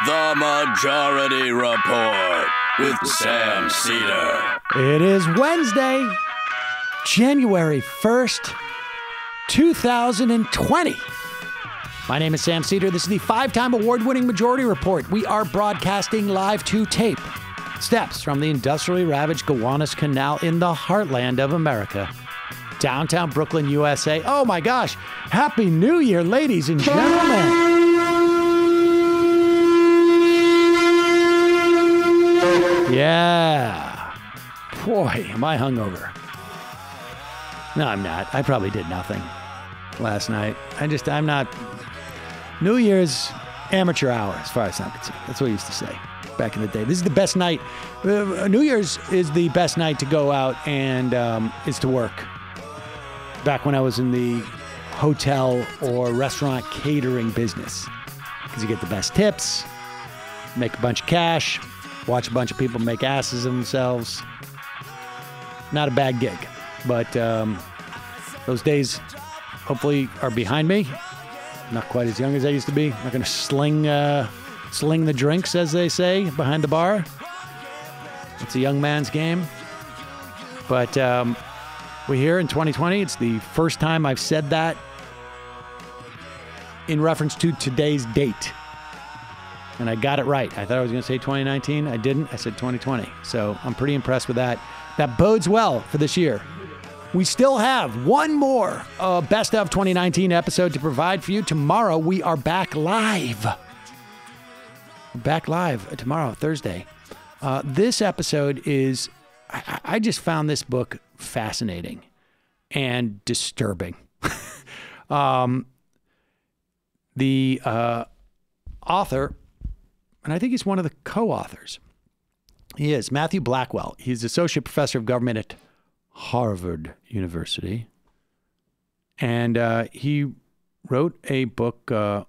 The Majority Report with Sam Seder. It is Wednesday, January 1st, 2020. My name is Sam Seder. This is the five-time award-winning Majority Report. We are broadcasting live to tape. Steps from the industrially ravaged Gowanus Canal in the heartland of America. Downtown Brooklyn, USA. Oh my gosh. Happy New Year, ladies and gentlemen. Yeah. Boy, am I hungover. No, I'm not. I probably did nothing last night. I'm not. New Year's amateur hour, as far as I'm concerned. That's what I used to say back in the day. This is the best night. New Year's is the best night to go out and is to work. Back when I was in the hotel or restaurant catering business. Because you get the best tips, make a bunch of cash, watch a bunch of people make asses of themselves. Not a bad gig. But those days hopefully are behind me. Not quite as young as I used to be. I'm not going to sling the drinks, as they say, behind the bar. It's a young man's game. But we're here in 2020. It's the first time I've said that in reference to today's date. And I got it right. I thought I was going to say 2019. I didn't. I said 2020. So I'm pretty impressed with that. That bodes well for this year. We still have one more Best of 2019 episode to provide for you. Tomorrow, we are back live. We're back live tomorrow, Thursday. This episode is... I just found this book fascinating and disturbing. The author, and I think he's one of the co-authors. He is Matthew Blackwell. He's associate professor of government at Harvard University. And he wrote a book, or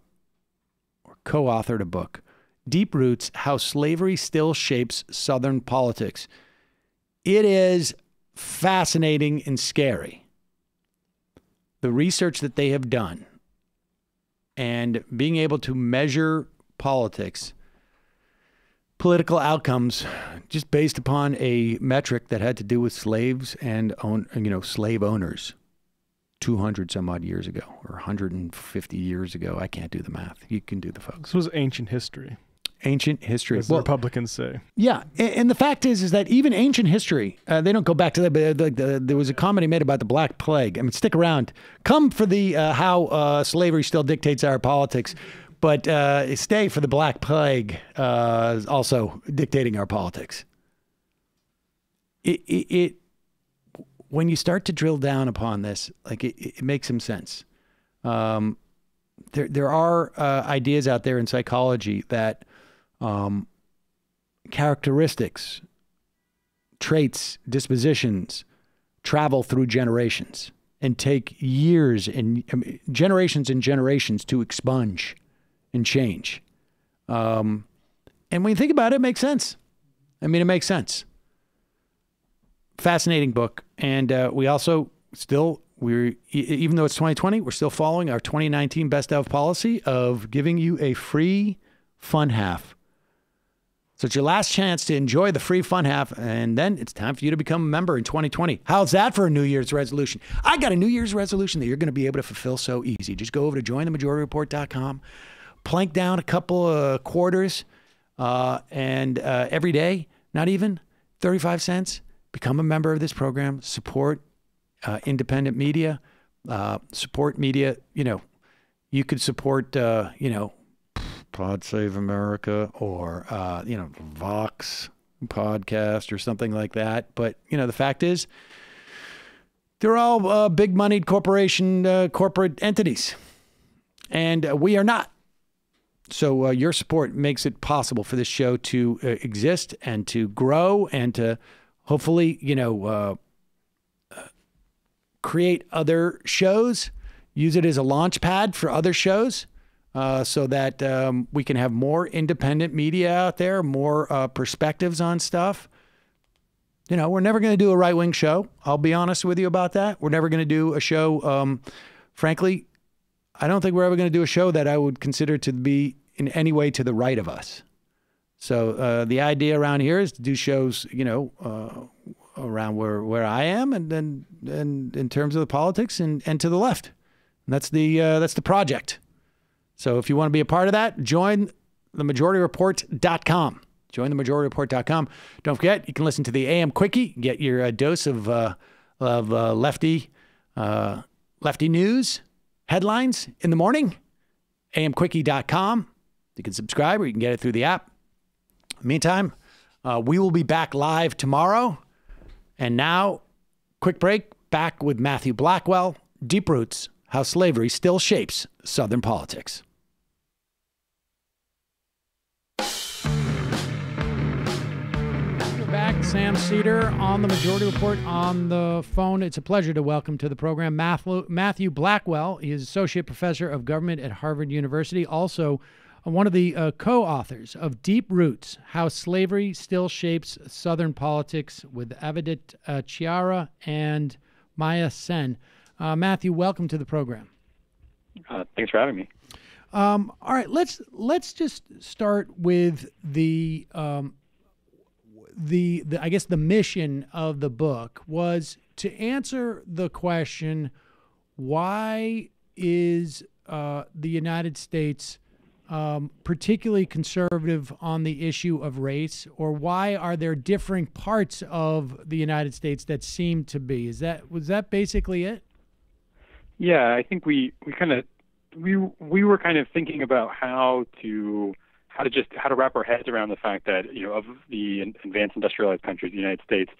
co-authored a book, Deep Roots, How Slavery Still Shapes Southern Politics. It is fascinating and scary. The research that they have done and being able to measure politics, political outcomes, just based upon a metric that had to do with slaves and slave owners 200 some odd years ago or 150 years ago. I can't do the math. You can do the folks. This was ancient history. Ancient history. As the Republicans say. Yeah. And the fact is that even ancient history, they don't go back to that, but there was a comedy made about the Black Plague. I mean, stick around. Come for the how slavery still dictates our politics, but stay for the Black Plague also dictating our politics. It when you start to drill down upon this, like it makes some sense. There are ideas out there in psychology that characteristics, traits, dispositions travel through generations and take years and generations to expunge and change. And when you think about it, it makes sense. I mean, it makes sense. Fascinating book. And we also even though it's 2020, we're still following our 2019 best of policy of giving you a free fun half. So it's your last chance to enjoy the free fun half, and then it's time for you to become a member in 2020. How's that for a New Year's resolution? I got a New Year's resolution that you're going to be able to fulfill so easy. Just go over to jointhemajority.com, plank down a couple of quarters, and every day, not even 35 cents, become a member of this program, support independent media, support media. You could support, Pod Save America or, Vox podcast or something like that. But, the fact is, they're all big moneyed corporate entities. And we are not. So your support makes it possible for this show to exist and to grow and to hopefully, create other shows, use it as a launch pad for other shows. So that we can have more independent media out there, more perspectives on stuff. We're never going to do a right-wing show. I'll be honest with you about that. We're never going to do a show. Frankly, I don't think we're ever going to do a show that I would consider to be in any way to the right of us. So the idea around here is to do shows, around where I am, and then in terms of the politics and to the left. And that's the project. So if you want to be a part of that, join themajorityreport.com. Join themajorityreport.com. Don't forget, you can listen to the AM Quickie, get your dose of lefty news headlines in the morning. amquickie.com. You can subscribe, or you can get it through the app. Meantime, we will be back live tomorrow. And now, quick break, back with Matthew Blackwell, Deep Roots, How Slavery Still Shapes Southern Politics. We're back. Sam Seder on the Majority Report on the phone. It's a pleasure to welcome to the program Matthew Blackwell. He is Associate Professor of Government at Harvard University, also one of the co-authors of Deep Roots, How Slavery Still Shapes Southern Politics, with Avidit Chiara and Maya Sen. Matthew, welcome to the program. Thanks for having me. All right, let's just start with the I guess the mission of the book was to answer the question, why is the United States particularly conservative on the issue of race, or why are there differing parts of the United States that seem to be? Was that basically it? Yeah, I think we were kind of thinking about how to wrap our heads around the fact that, of the advanced industrialized countries, the United States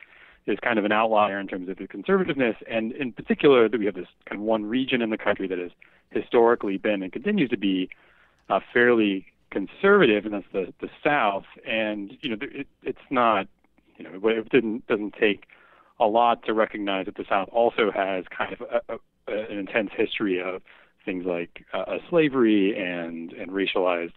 is kind of an outlier in terms of the conservativeness, and in particular that we have this kind of one region in the country that has historically been and continues to be fairly conservative, and that's the South. And it's not, it doesn't take a lot to recognize that the South also has kind of an intense history of things like slavery and racialized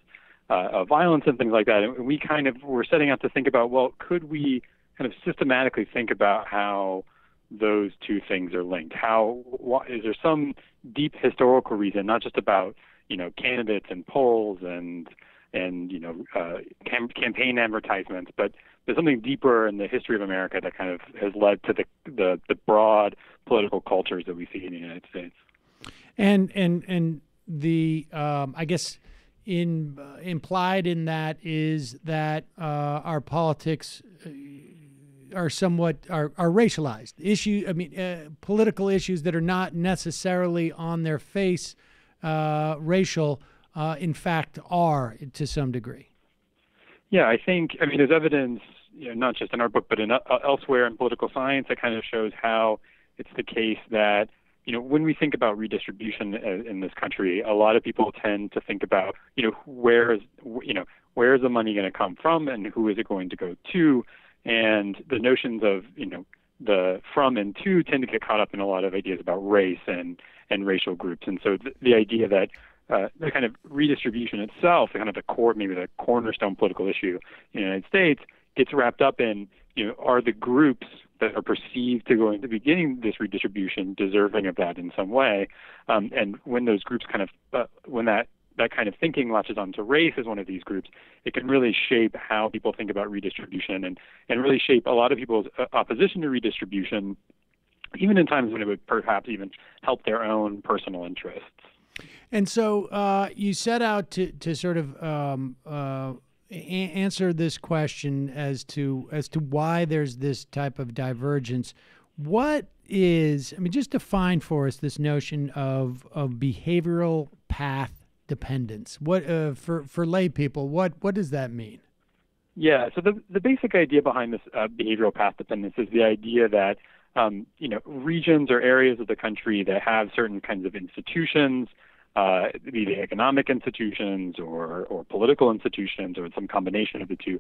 violence and things like that. And we kind of were setting out to think about, well, could we kind of systematically think about how those two things are linked? Is there some deep historical reason, not just about candidates and polls and campaign advertisements, but there's something deeper in the history of America that kind of has led to the broad political cultures that we see in the United States. And the I guess implied in that is that our politics are somewhat racialized political issues that are not necessarily on their face racial, in fact, are to some degree. Yeah, I think, there's evidence, not just in our book, but elsewhere in political science that kind of shows how it's the case that, when we think about redistribution in this country, a lot of people tend to think about, where is the money going to come from and who is it going to go to? And the notions of, the from and to tend to get caught up in a lot of ideas about race and racial groups. And so the idea that the kind of redistribution itself, kind of the core, maybe the cornerstone political issue in the United States, gets wrapped up in, are the groups that are perceived to going to be getting this redistribution deserving of that in some way? And when those groups kind of, when that kind of thinking latches onto race as one of these groups, it can really shape how people think about redistribution and really shape a lot of people's opposition to redistribution, even in times when it would perhaps even help their own personal interests. And so you set out to sort of answer this question as to why there's this type of divergence. What is, just define for us this notion of behavioral path dependence. What for lay people, what does that mean? Yeah, so the basic idea behind this behavioral path dependence is the idea that regions or areas of the country that have certain kinds of institutions, be they economic institutions or political institutions or some combination of the two,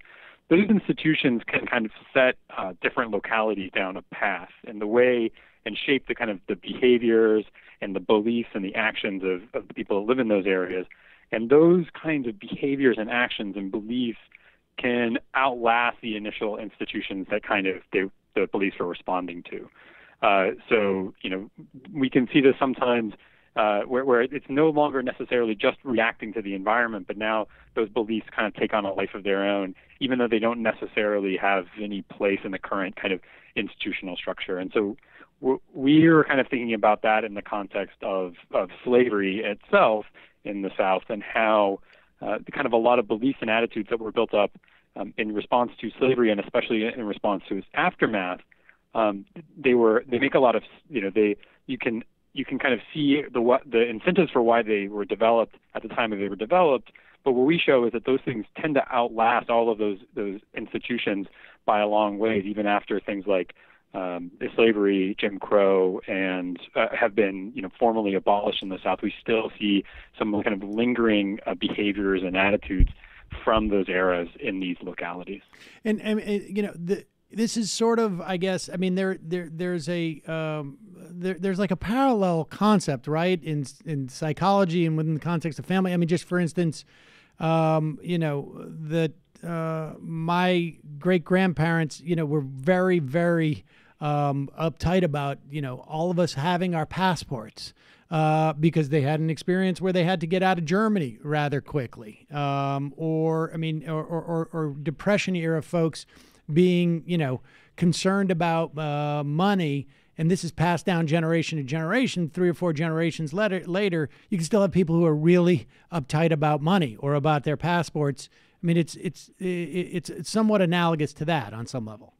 those institutions can kind of set different localities down a path in the way and shape the kind of the behaviors and the beliefs and the actions of the people that live in those areas. And those kinds of behaviors and actions and beliefs can outlast the initial institutions that kind of the beliefs are responding to. So, we can see this sometimes where it's no longer necessarily just reacting to the environment, but now those beliefs kind of take on a life of their own, even though they don't necessarily have any place in the current kind of institutional structure. And so we're kind of thinking about that in the context of slavery itself in the South, and how kind of a lot of beliefs and attitudes that were built up in response to slavery, and especially in response to its aftermath, they make a lot of, you can kind of see the incentives for why they were developed at the time that they were developed. But what we show is that those things tend to outlast all of those institutions by a long way, even after things like slavery, Jim Crow, and have been formally abolished in the South. We still see some kind of lingering behaviors and attitudes from those eras in these localities. And this is sort of, I guess, I mean, there's like a parallel concept, right, in psychology and within the context of family. I mean, just for instance, that my great-grandparents, were very, very uptight about, all of us having our passports because they had an experience where they had to get out of Germany rather quickly, or Depression era folks being, concerned about money. And this is passed down generation to generation. 3 or 4 generations later, you can still have people who are really uptight about money or about their passports. I mean, it's somewhat analogous to that on some level.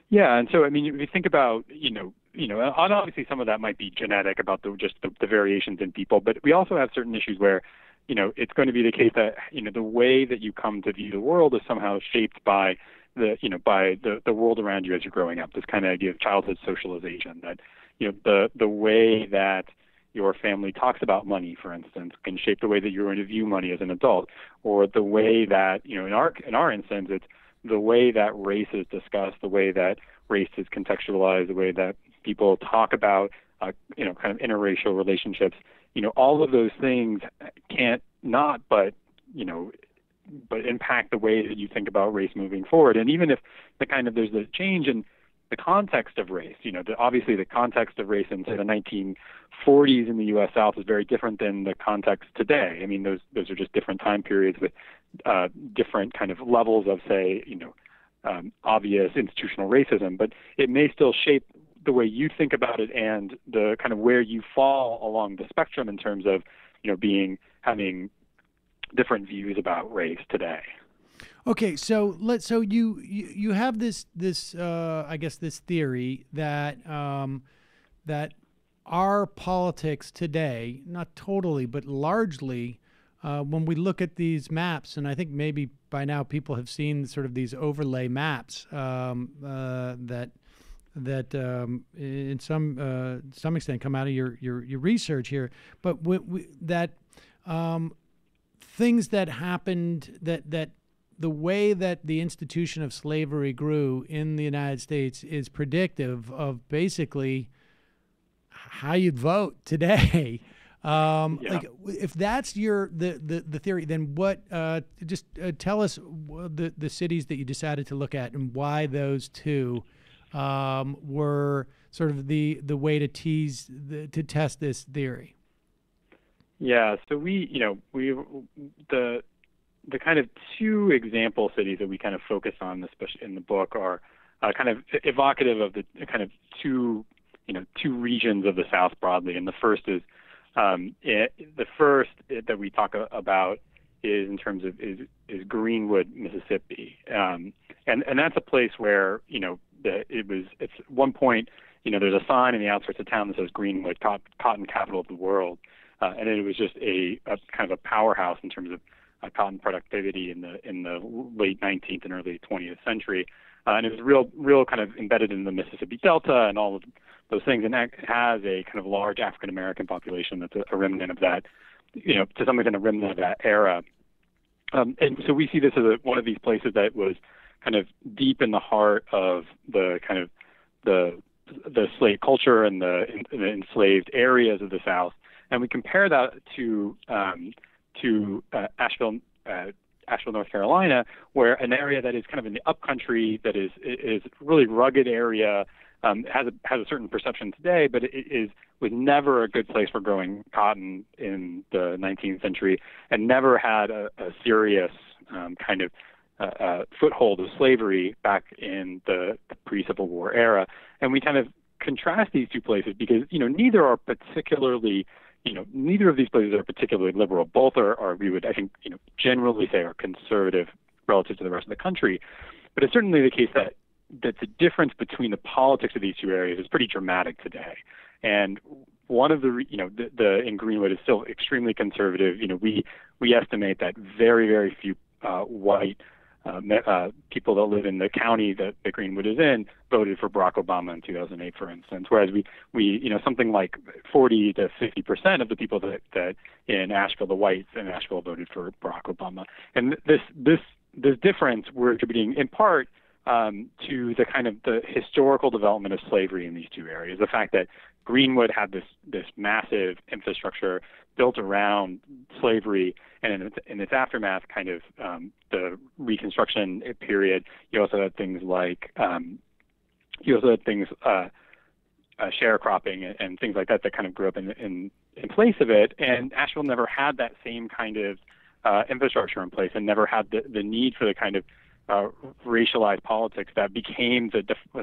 Yeah, and so I mean, if you think about and obviously some of that might be genetic about the variations in people, but we also have certain issues where it's going to be the case that the way that you come to view the world is somehow shaped by the world around you as you're growing up. This kind of idea of childhood socialization, that the way that your family talks about money, for instance, can shape the way that you're going to view money as an adult, or the way that in our instance, it's the way that race is discussed, the way that race is contextualized, the way that people talk about kind of interracial relationships. All of those things can't not but impact the way that you think about race moving forward. And even if there's a change in the context of race, obviously the context of race in say the 1940s in the U.S. South is very different than the context today. I mean, those are just different time periods with different kind of levels of, say, obvious institutional racism, but it may still shape the way you think about it and the kind of where you fall along the spectrum in terms of, having different views about race today. Okay, so you have this I guess this theory that that our politics today, not totally but largely, when we look at these maps, and I think maybe by now people have seen sort of these overlay maps that in some extent come out of your research here, but things that happened, that the way that the institution of slavery grew in the United States is predictive of basically how you'd vote today. Like, if that's the theory, then what? Just tell us the cities that you decided to look at and why those two were sort of the way to test this theory. Yeah, so the kind of 2 example cities that we kind of focus on, especially in the book, are kind of evocative of the kind of two regions of the South broadly. And the first is that we talk about is in terms of is Greenwood, Mississippi, and that's a place where it's at one point there's a sign in the outskirts of town that says Greenwood, cotton capital of the world. And it was just a kind of a powerhouse in terms of cotton productivity in the late 19th and early 20th century, and it was real kind of embedded in the Mississippi Delta and all of those things. And that has a kind of large African American population that's a remnant of that, to some extent a remnant of that era. And so we see this as one of these places that was kind of deep in the heart of the kind of the slave culture and the enslaved areas of the South. And we compare that to Asheville, North Carolina, where an area that is kind of in the upcountry, that is really rugged area, has a certain perception today, but it was never a good place for growing cotton in the 19th century, and never had a serious kind of foothold of slavery back in the pre-Civil War era. And we kind of contrast these two places because, neither of these places are particularly liberal. Both are we would, I think, generally say are conservative relative to the rest of the country. But it's certainly the case that the difference between the politics of these two areas is pretty dramatic today. And one of the in Greenwood is still extremely conservative. We estimate that very, very few white people that live in the county that Greenwood is in voted for Barack Obama in 2008, for instance. Whereas we something like 40 to 50% of the people that in Asheville, the whites in Asheville, voted for Barack Obama. And this difference we're attributing in part to the kind of the historical development of slavery in these two areas. The fact that Greenwood had this massive infrastructure built around slavery, and in its aftermath, kind of the Reconstruction period. You also had things like sharecropping and things like that kind of grew up in place of it. And Asheville never had that same kind of infrastructure in place, and never had the need for the kind of racialized politics that became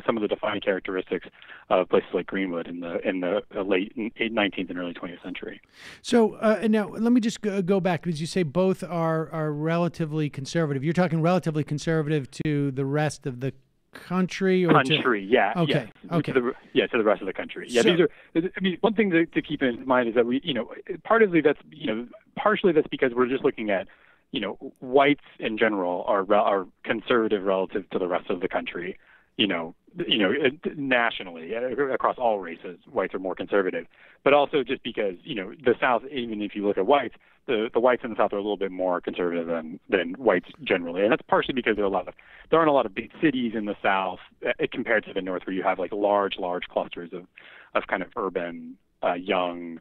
some of the defining characteristics of places like Greenwood in the late 19th and early 20th century. So now let me just go back, because you say both are relatively conservative. You're talking relatively conservative to the rest of the country, or yeah. Okay. Yes. Okay. To the rest of the country. Yeah. So, One thing to keep in mind is that partially that's because we're just looking at, whites in general are conservative relative to the rest of the country. Nationally, across all races, whites are more conservative. But also just because, the South, even if you look at whites, the whites in the South are a little bit more conservative than whites generally. And that's partially because there aren't a lot of big cities in the South compared to the North, where you have like large clusters of kind of urban, young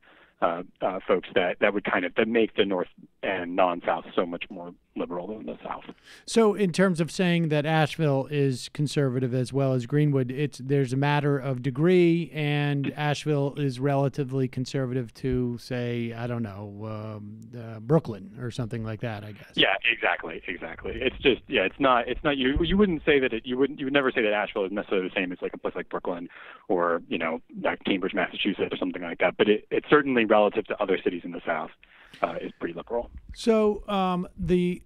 folks that would that make the North and non-South so much more liberal than the South. So in terms of saying that Asheville is conservative as well as Greenwood, there's a matter of degree, and Asheville is relatively conservative to, say, I don't know, Brooklyn or something like that, I guess. Yeah, exactly. It's just, it's not you wouldn't say that you would never say that Asheville is necessarily the same as like a place like Brooklyn or, like Cambridge, Massachusetts or something like that. But it's certainly relative to other cities in the South is pretty liberal. So the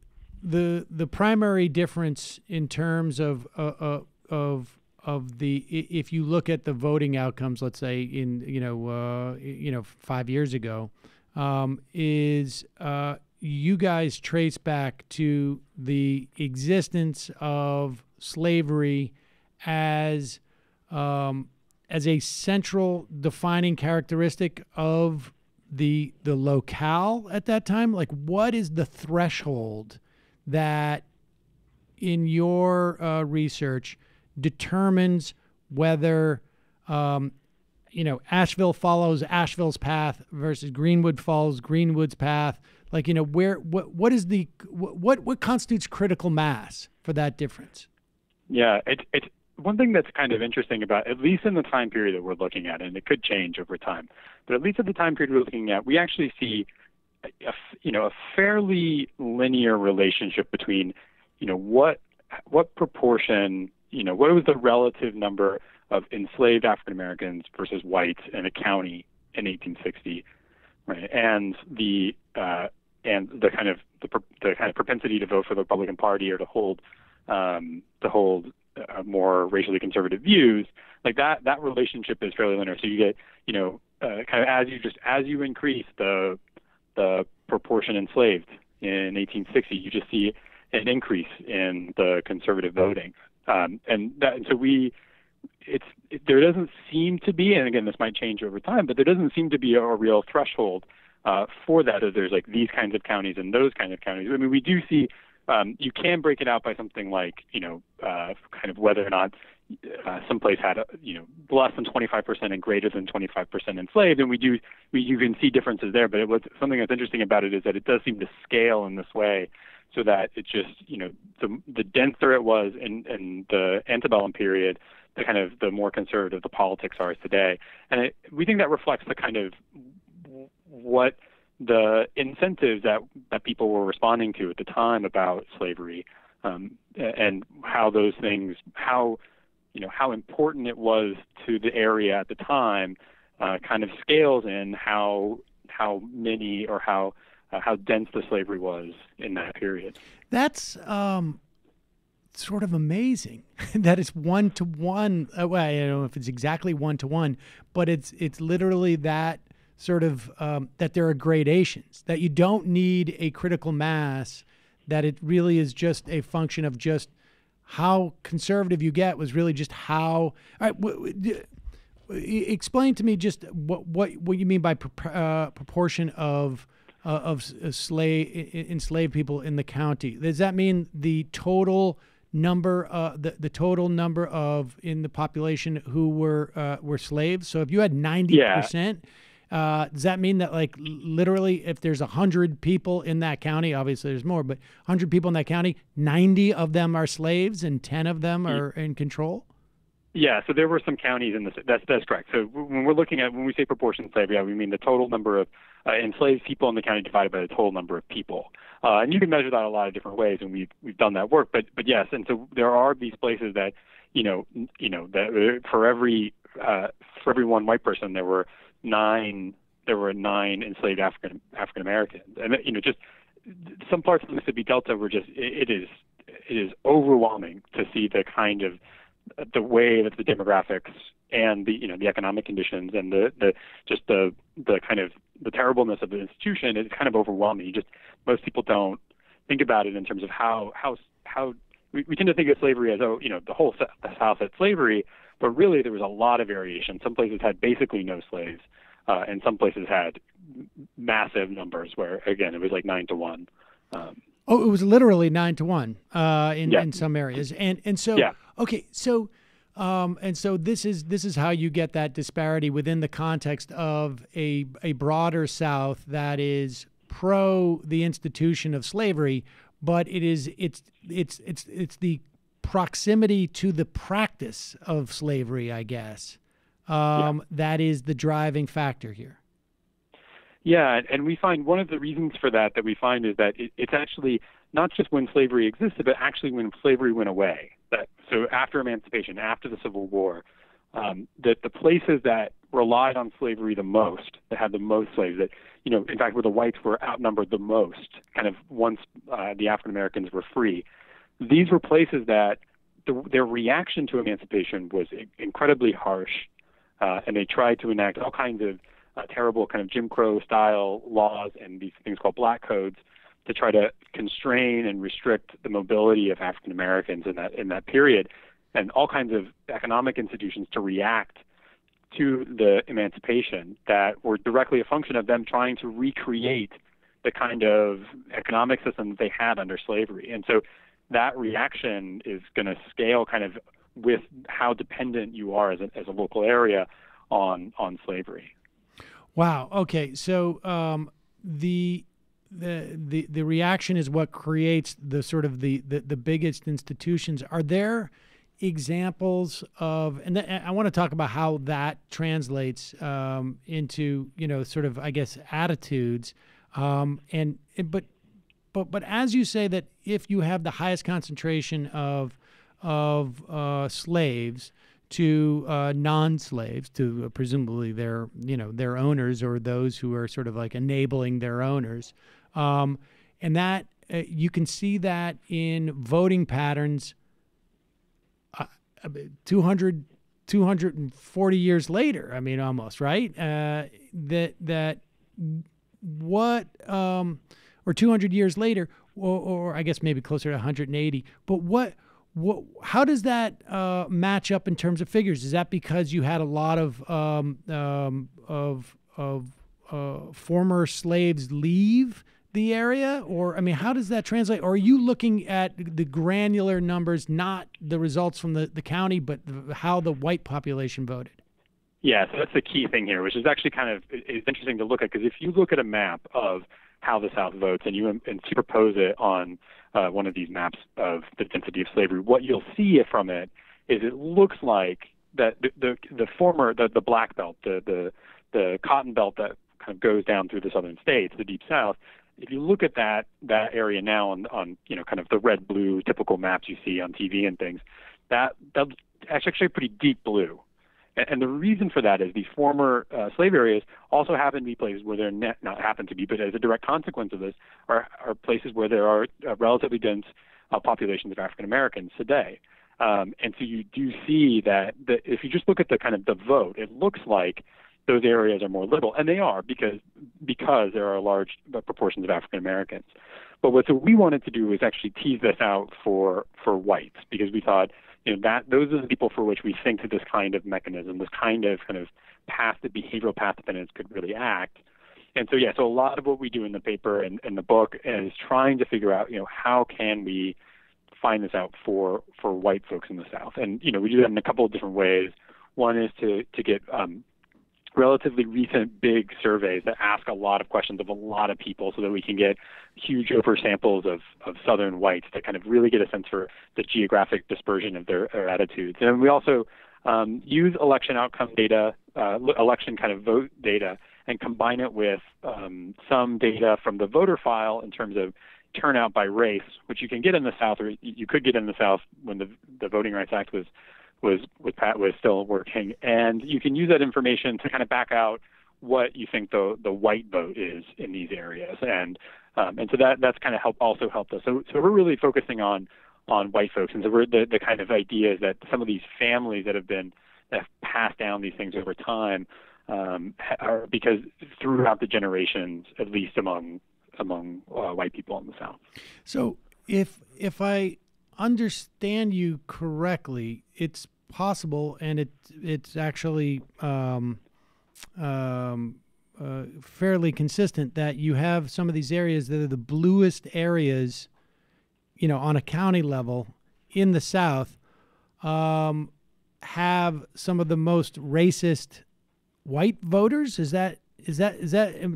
primary difference in terms of the, if you look at the voting outcomes, let's say in 5 years ago, is you guys trace back to the existence of slavery as a central defining characteristic of the locale at that time. Like, what is the threshold that in your research determines whether Asheville follows Asheville's path versus Greenwood follows Greenwood's path? Like, what constitutes critical mass for that difference? Yeah, it's one thing that's kind of interesting about, at least in the time period that we're looking at, and it could change over time, but at least at the time period we're looking at, we actually see a fairly linear relationship between, what proportion, what was the relative number of enslaved African Americans versus whites in a county in 1860, right? And the kind of propensity to vote for the Republican Party or to hold more racially conservative views, like that relationship is fairly linear. So you get, kind of as you increase the proportion enslaved in 1860, you just see an increase in the conservative voting, there doesn't seem to be, and again, this might change over time, but there doesn't seem to be a real threshold for that. As there's like these kinds of counties and those kinds of counties. I mean, we do see. You can break it out by something like, kind of whether or not some place had, less than 25% and greater than 25% enslaved, and you can see differences there. But something that's interesting about it is that it does seem to scale in this way, so that it's just, the denser it was in the antebellum period, the more conservative the politics are today. And we think that reflects the kind of what the incentives that people were responding to at the time about slavery, and how those things, how important it was to the area at the time, kind of scales in how many or how dense the slavery was in that period. That's sort of amazing that it's 1-to-1. Well, I don't know if it's exactly 1-to-1, but it's literally that sort of that there are gradations, that you don't need a critical mass, that it really is just a function of just how conservative you get was really just how. All right, explain to me just what you mean by proportion of enslaved people in the county. Does that mean the total number, the total number of in the population who were slaves? So if you had 90%, does that mean that, like, literally if there's 100 people in that county, obviously there's more, but 100 people in that county, 90 of them are slaves and 10 of them are in control? Yeah, so there were some counties in this. That's correct. So when we say proportion slavery, we mean the total number of enslaved people in the county divided by the total number of people. And you can measure that a lot of different ways, and we've done that work. But yes, and so there are these places that that for every one white person there were nine enslaved African Americans, and just some parts of the Mississippi Delta were just it is overwhelming to see the kind of the way that the demographics and the economic conditions and the kind of the terribleness of the institution is kind of overwhelming. Most people don't think about it in terms of how we tend to think of slavery as the whole South had slavery, but really there was a lot of variation. Some places had basically no slaves, and some places had massive numbers where again it was like 9-to-1. Oh, it was literally 9-to-1 in some areas, and so okay, so and so this is how you get that disparity within the context of a broader South that is pro the institution of slavery, but it's the proximity to the practice of slavery, I guess, that is the driving factor here. Yeah, and we find one of the reasons for that we find is that it's actually not just when slavery existed, but actually when slavery went away. So after emancipation, after the Civil War, that the places that relied on slavery the most, that had the most slaves, that in fact where the whites were outnumbered the most, kind of once the African Americans were free, these were places that their reaction to emancipation was incredibly harsh, and they tried to enact all kinds of terrible kind of Jim Crow style laws and these things called black codes to try to constrain and restrict the mobility of African Americans in that period, and all kinds of economic institutions to react to the emancipation that were directly a function of them trying to recreate the kind of economic system that they had under slavery. And so that reaction is going to scale kind of with how dependent you are as a local area on slavery. Wow. Okay. So the reaction is what creates the sort of the biggest institutions. Are there examples of, and I want to talk about how that translates into sort of, I guess, attitudes. But as you say that if you have the highest concentration of slaves to non-slaves, to presumably their owners or those who are sort of like enabling their owners, and that you can see that in voting patterns 240 years later. I mean, almost, right? Or 200 years later, or I guess maybe closer to 180. But how does that match up in terms of figures? Is that because you had a lot of former slaves leave the area, or I mean, how does that translate? Or are you looking at the granular numbers, not the results from the county, but how the white population voted? Yeah, so that's the key thing here, which is actually kind of it's interesting to look at, because if you look at a map of how the South votes and you superpose it on one of these maps of the density of slavery, what you'll see from it is it looks like that the former the Black Belt, the cotton belt that kind of goes down through the southern states, the Deep South. If you look at that area now on kind of the red blue typical maps you see on TV and things, that's actually pretty deep blue. And the reason for that is these former slave areas also happen to be places where they're not happen to be, but as a direct consequence of this, are places where there are relatively dense populations of African Americans today. And so you do see that if you just look at the kind of the vote, it looks like those areas are more liberal, and they are because there are large proportions of African Americans. But what we wanted to do is actually tease this out for whites, because we thought, that those are the people for which we think that this kind of mechanism, this kind of behavioral path dependence could really act. And so so a lot of what we do in the paper and the book is trying to figure out, how can we find this out for white folks in the South. And we do that in a couple of different ways. One is to get relatively recent big surveys that ask a lot of questions of a lot of people, so that we can get huge oversamples of Southern whites to kind of really get a sense for the geographic dispersion of their attitudes. And we also use election outcome data, election kind of vote data, and combine it with some data from the voter file in terms of turnout by race, which you can get in the South, or you could get in the South when the Voting Rights Act was still working, and you can use that information to kind of back out what you think the white vote is in these areas, and so that's kind of helped us. So we're really focusing on white folks, and so we're the kind of idea is that some of these families that have passed down these things over time are because throughout the generations, at least among white people in the South. So if I understand you correctly, it's possible, and it's actually fairly consistent, that you have some of these areas that are the bluest areas, on a county level in the South, have some of the most racist white voters. Is that?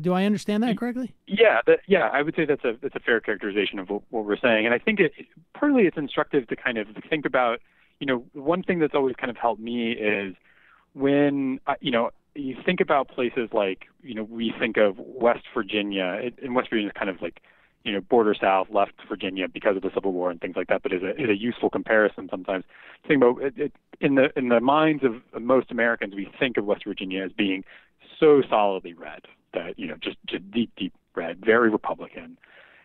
Do I understand that correctly? Yeah, I would say that's a fair characterization of what we're saying, and I think partly it's instructive to kind of think about. One thing that's always kind of helped me is when you think about places like we think of West Virginia. And West Virginia is kind of like border South, left Virginia because of the Civil War and things like that, but is a useful comparison sometimes. Think about it, in the minds of most Americans, we think of West Virginia as being so solidly red that just deep red, very Republican,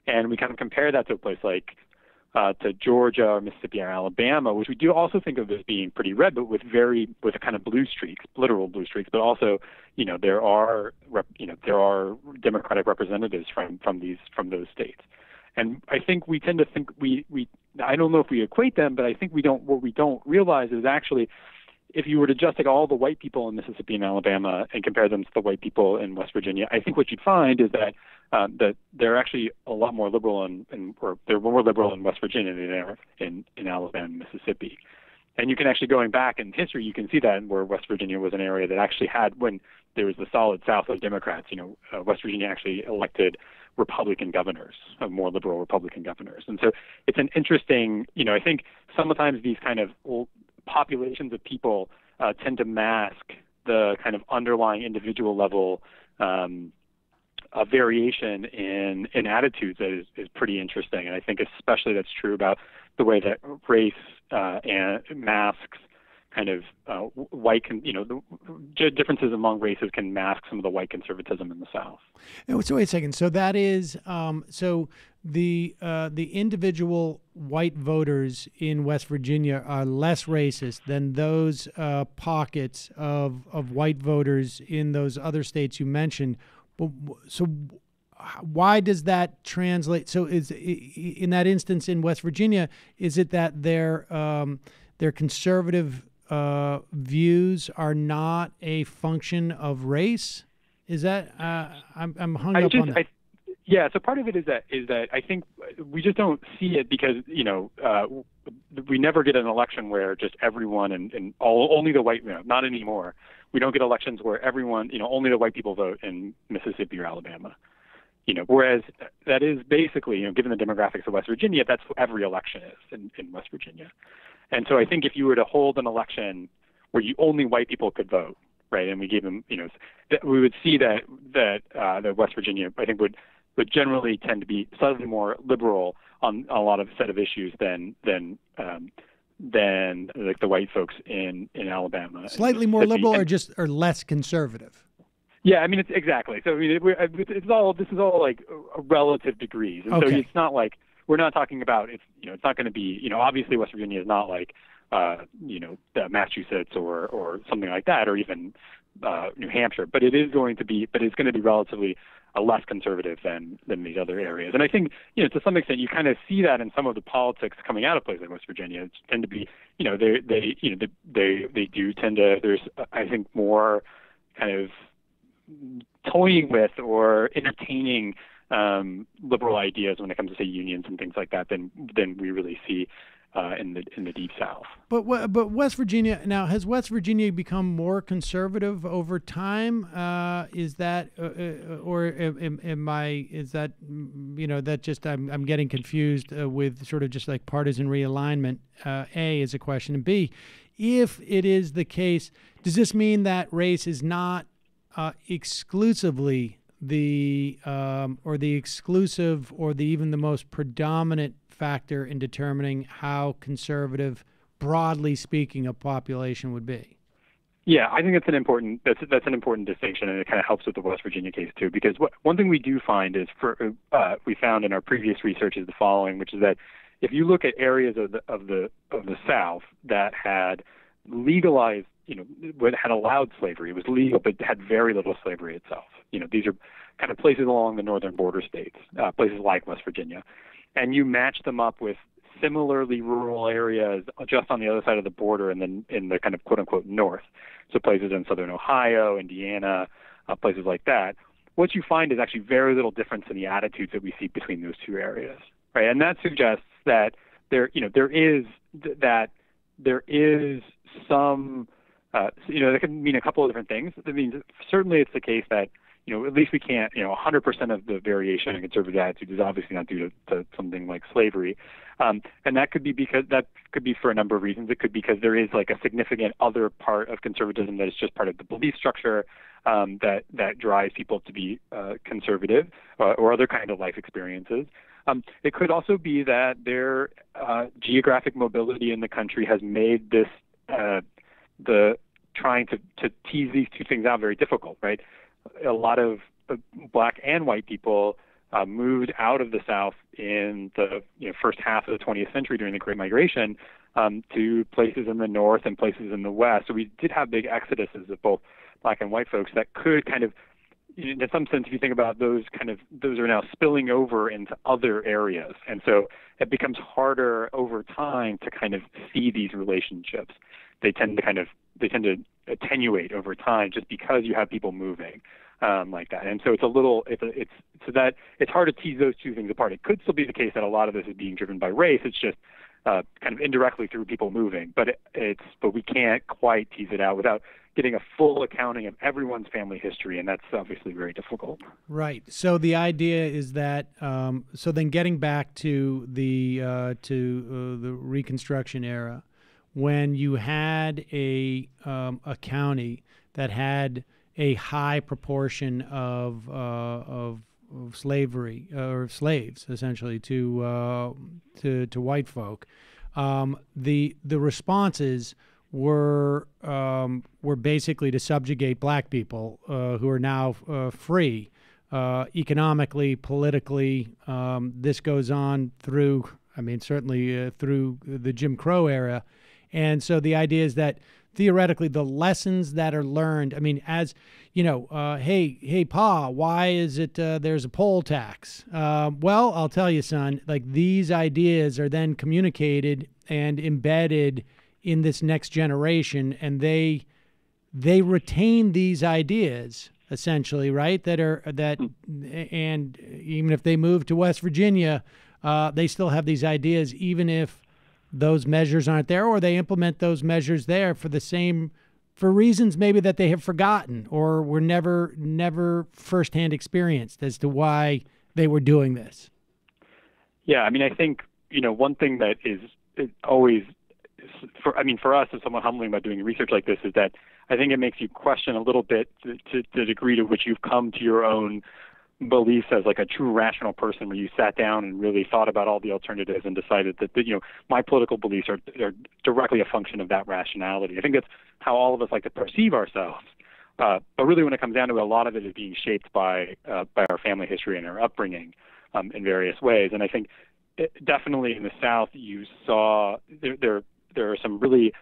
and we kind of compare that to a place like to Georgia or Mississippi or Alabama, which we do also think of as being pretty red, but with kind of blue streaks, literal blue streaks. But also, there are Democratic representatives from those states, and I think we tend to think I don't know if we equate them, but I think we don't. What we don't realize is actually, if you were to just take all the white people in Mississippi and Alabama and compare them to the white people in West Virginia, I think what you'd find is that they're actually a lot more liberal or they're more liberal in West Virginia than they are in Alabama and Mississippi. And you can actually, going back in history, you can see that where West Virginia was an area that actually had, when there was the solid South of Democrats, West Virginia actually elected Republican governors, more liberal Republican governors. And so it's an interesting, I think sometimes these kind of populations of people tend to mask the kind of underlying individual level variation in attitudes that is pretty interesting. And I think especially that's true about the way that race and masks kind of the differences among races can mask some of the white conservatism in the South. So wait a second. So that is so the individual white voters in West Virginia are less racist than those pockets of white voters in those other states you mentioned. But so why does that translate? So is in that instance in West Virginia, is it that their conservative views are not a function of race? Is that I'm hung up on that. Yeah, so part of it is that I think we just don't see it because we never get an election where just everyone and only the white, not anymore. We don't get elections where everyone, only the white people vote in Mississippi or Alabama. Whereas that is basically, given the demographics of West Virginia, that's what every election is in West Virginia. And so I think if you were to hold an election where only white people could vote, right, and we gave them, we would see that West Virginia, I think, would generally tend to be slightly more liberal on a lot of set of issues than like the white folks in Alabama. Slightly more liberal, or less conservative. Yeah, I mean, it's exactly. So I mean, this is all like relative degrees, and so it's not like we're not talking about it's not going to be obviously West Virginia is not like Massachusetts or something like that, or even New Hampshire, but it's going to be relatively less conservative than these other areas. And I think to some extent you kind of see that in some of the politics coming out of places like West Virginia. It tend to be they do tend to, there's I think more kind of toying with or entertaining liberal ideas when it comes to say unions and things like that than we really see in the Deep South. But West Virginia now, has West Virginia become more conservative over time? Is that or is that that just I'm getting confused with sort of just like partisan realignment? A is a question, and B, if it is the case, does this mean that race is not exclusively even the most predominant factor in determining how conservative, broadly speaking, a population would be? Yeah, I think that's an important distinction, and it kind of helps with the West Virginia case too. Because one thing we do find is we found in our previous research is the following, which is that if you look at areas of the South that had legalized, had allowed slavery, it was legal, but had very little slavery itself. These are kind of places along the northern border states, places like West Virginia, and you match them up with similarly rural areas just on the other side of the border and then in the kind of quote unquote north. So places in southern Ohio, Indiana, places like that. What you find is actually very little difference in the attitudes that we see between those two areas, right? And that suggests that there is some, that can mean a couple of different things. That means certainly it's the case that, at least we can't, 100% of the variation in conservative attitude is obviously not due to something like slavery. And that could be for a number of reasons. It could be because there is like a significant other part of conservatism that is just part of the belief structure that drives people to be conservative or other kind of life experiences. It could also be that their geographic mobility in the country has made this the trying to tease these two things out very difficult, right? A lot of black and white people moved out of the South in the first half of the 20th century during the Great Migration to places in the North and places in the West. So we did have big exoduses of both black and white folks that could kind of, in some sense, if you think about those are now spilling over into other areas. And so it becomes harder over time to kind of see these relationships. They tend to attenuate over time just because you have people moving like that. And so it's hard to tease those two things apart. It could still be the case that a lot of this is being driven by race. It's just kind of indirectly through people moving, but we can't quite tease it out without getting a full accounting of everyone's family history, and that's obviously very difficult. Right. So the idea is that so then getting back to the Reconstruction era, when you had a county that had a high proportion of slavery or slaves, essentially, to white folk, the responses were basically to subjugate black people who are now free economically, politically. This goes on through, certainly through the Jim Crow era. And so the idea is that theoretically the lessons that are learned, as hey, Pa, why is it there's a poll tax? Well, I'll tell you, son, like these ideas are then communicated and embedded in this next generation, and they retain these ideas essentially, right? And even if they move to West Virginia, they still have these ideas, even if those measures aren't there, or they implement those measures there for reasons maybe that they have forgotten or were never firsthand experienced as to why they were doing this. Yeah, I think one thing that is always for us, it's somewhat humbling about doing research like this is that I think it makes you question a little bit to the degree to which you've come to your own beliefs as like a true rational person, where you sat down and really thought about all the alternatives and decided that my political beliefs are directly a function of that rationality. I think that's how all of us like to perceive ourselves. But really, when it comes down to it, a lot of it is being shaped by our family history and our upbringing in various ways. And I think definitely in the South, you saw there are some really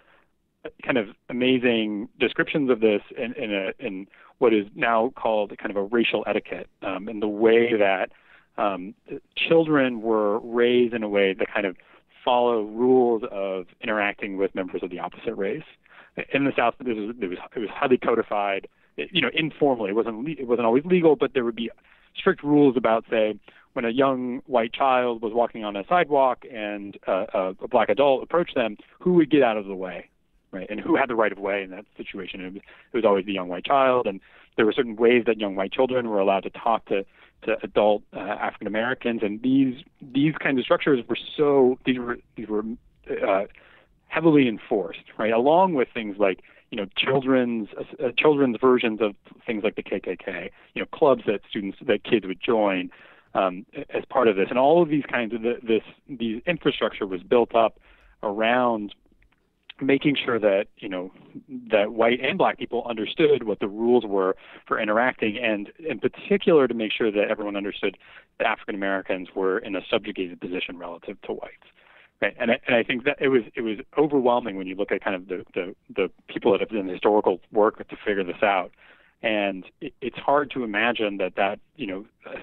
kind of amazing descriptions of this in what is now called kind of a racial etiquette, and the way that children were raised in a way that kind of follow rules of interacting with members of the opposite race. In the South, it was highly codified, informally. It wasn't always legal, but there would be strict rules about, say, when a young white child was walking on a sidewalk and a black adult approached them, who would get out of the way, right? And who had the right of way in that situation? It was always the young white child, and there were certain ways that young white children were allowed to talk to adult African Americans, and these kinds of structures were heavily enforced, right? Along with things like children's versions of things like the KKK, clubs that kids would join as part of this, and all of these kinds of these infrastructure was built up around making sure that that white and black people understood what the rules were for interacting, and in particular to make sure that everyone understood that African Americans were in a subjugated position relative to whites. Right. And I think that it was overwhelming when you look at kind of the people that have done historical work to figure this out. And it's hard to imagine that a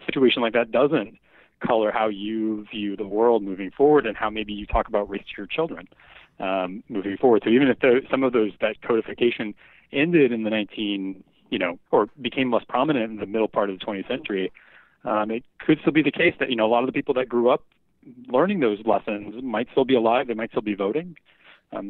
situation like that doesn't color how you view the world moving forward, and how maybe you talk about race to your children moving forward. So even if some of that codification ended in the or became less prominent in the middle part of the 20th century, it could still be the case that a lot of the people that grew up learning those lessons might still be alive. They might still be voting.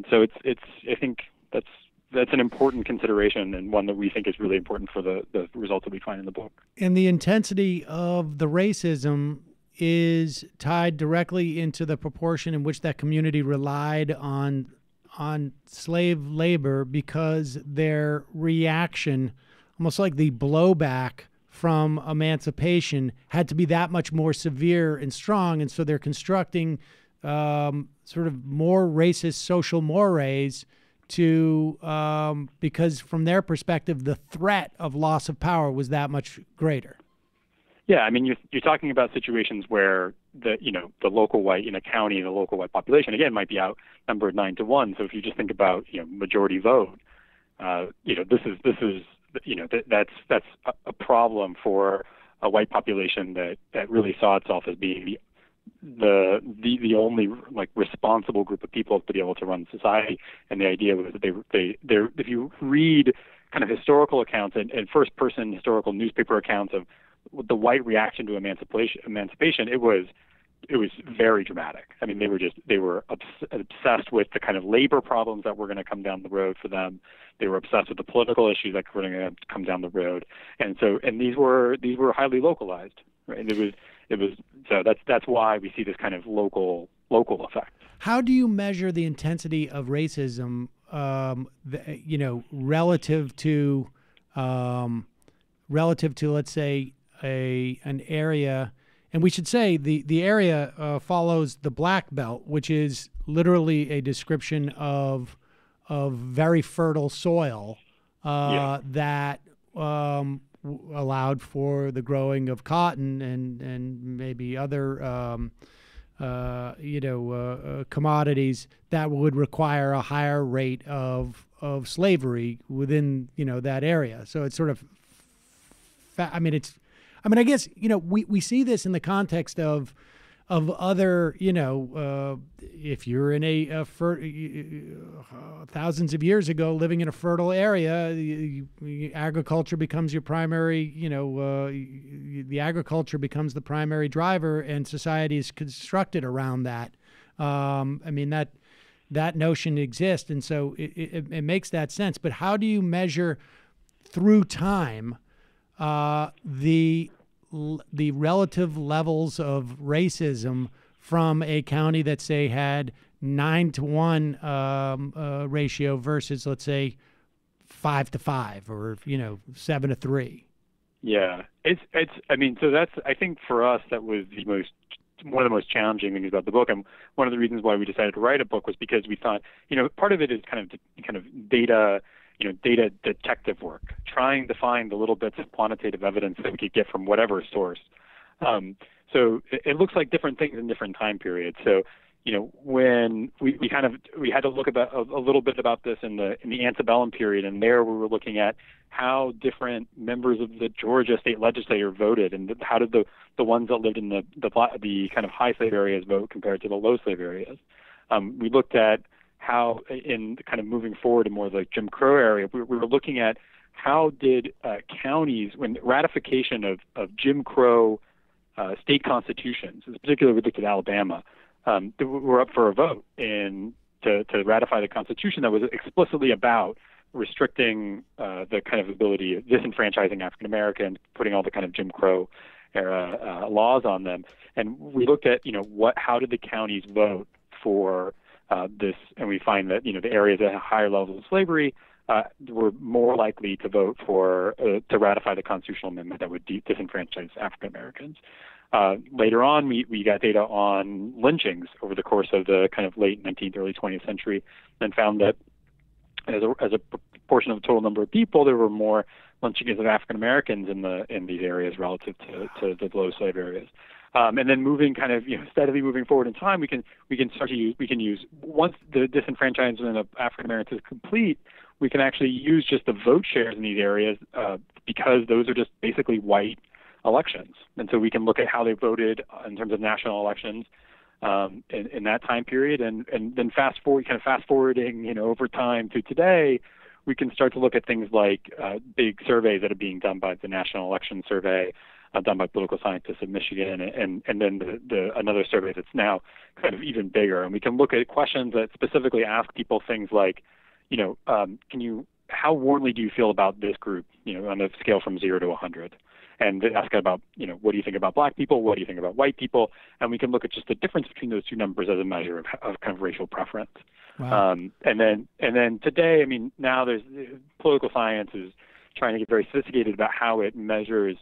So I think that's an important consideration, and one that we think is really important for the results that we find in the book. And the intensity of the racism is tied directly into the proportion in which that community relied on slave labor, because their reaction, almost like the blowback from emancipation, had to be that much more severe and strong. And so they're constructing sort of more racist social mores because from their perspective, the threat of loss of power was that much greater. Yeah, I mean, you're talking about situations where the local white in a county, the local white population, again, might be outnumbered 9-1. So if you just think about majority vote, that's a problem for a white population that really saw itself as being the only responsible group of people to be able to run society. And the idea was that they if you read kind of historical accounts and first person historical newspaper accounts of the white reaction to emancipation, it was very dramatic. I mean, they were obsessed with the kind of labor problems that were going to come down the road for them. They were obsessed with the political issues that were going to come down the road, and these were highly localized. Right? So that's why we see this kind of local effect. How do you measure the intensity of racism? Relative to let's say an area. And we should say the area follows the Black Belt, which is literally a description of very fertile soil that allowed for the growing of cotton and maybe other commodities that would require a higher rate of slavery within that area. So it's sort of, I guess, we see this in the context of other, if you're in thousands of years ago living in a fertile area, agriculture becomes your primary, the agriculture becomes the primary driver, and society is constructed around that. That notion exists, and so it makes that sense. But how do you measure through time the relative levels of racism from a county that, say, had 9-to-1 ratio versus, let's say, 5-to-5 or 7-to-3. Yeah, it's. I mean, so that's. I think for us that was one of the most challenging things about the book, and one of the reasons why we decided to write a book was because we thought, part of it is kind of data, data detective work, trying to find the little bits of quantitative evidence that we could get from whatever source. So it looks like different things in different time periods. So, when we had to look about a little bit about this in the antebellum period, and there we were looking at how different members of the Georgia state legislature voted, and how did the ones that lived in the kind of high slave areas vote compared to the low slave areas. We looked at how, in kind of moving forward in more of the Jim Crow area, we were looking at how did counties, when ratification of Jim Crow state constitutions, particularly we looked at Alabama, were up for a vote to ratify the Constitution that was explicitly about restricting the kind of ability of disenfranchising African Americans, putting all the kind of Jim Crow era laws on them. And we looked at, how did the counties vote for this? And we find that, the areas that had higher levels of slavery were more likely to vote for to ratify the constitutional amendment that would disenfranchise African Americans. Later on, we got data on lynchings over the course of the kind of late 19th, early 20th century, and found that as a proportion of the total number of people, there were more lynchings of African Americans in these areas relative to the low slave areas. And then moving kind of steadily moving forward in time, we can use once the disenfranchisement of African Americans is complete, we can actually use just the vote shares in these areas because those are just basically white elections, and so we can look at how they voted in terms of national elections in that time period, and then fast forwarding over time to today, we can start to look at things like big surveys that are being done by the National Election Survey, done by political scientists in Michigan, and then another survey that's now kind of even bigger, and we can look at questions that specifically ask people things like, how warmly do you feel about this group, on a scale from 0 to 100? And they ask about, what do you think about black people? What do you think about white people? And we can look at just the difference between those two numbers as a measure of kind of racial preference. Wow. And then today, I mean, now there's political science is trying to get very sophisticated about how it measures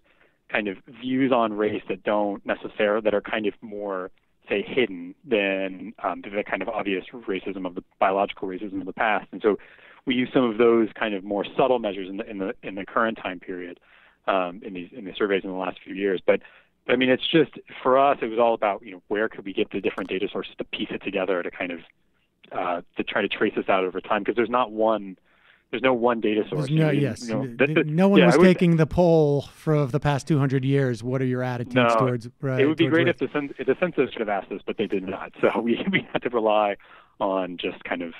kind of views on race that are kind of more, say, hidden than the kind of obvious racism of the biological racism of the past. And so we use some of those kind of more subtle measures in the current time period. In the surveys in the last few years, but I mean, it's just for us, it was all about where could we get the different data sources to piece it together to kind of to try to trace this out over time, because there's no one data source. No one was taking the poll for the past 200 years. What are your attitudes towards? Right, it would be great race? if the census should have asked us, but they did not. So we had to rely on just kind of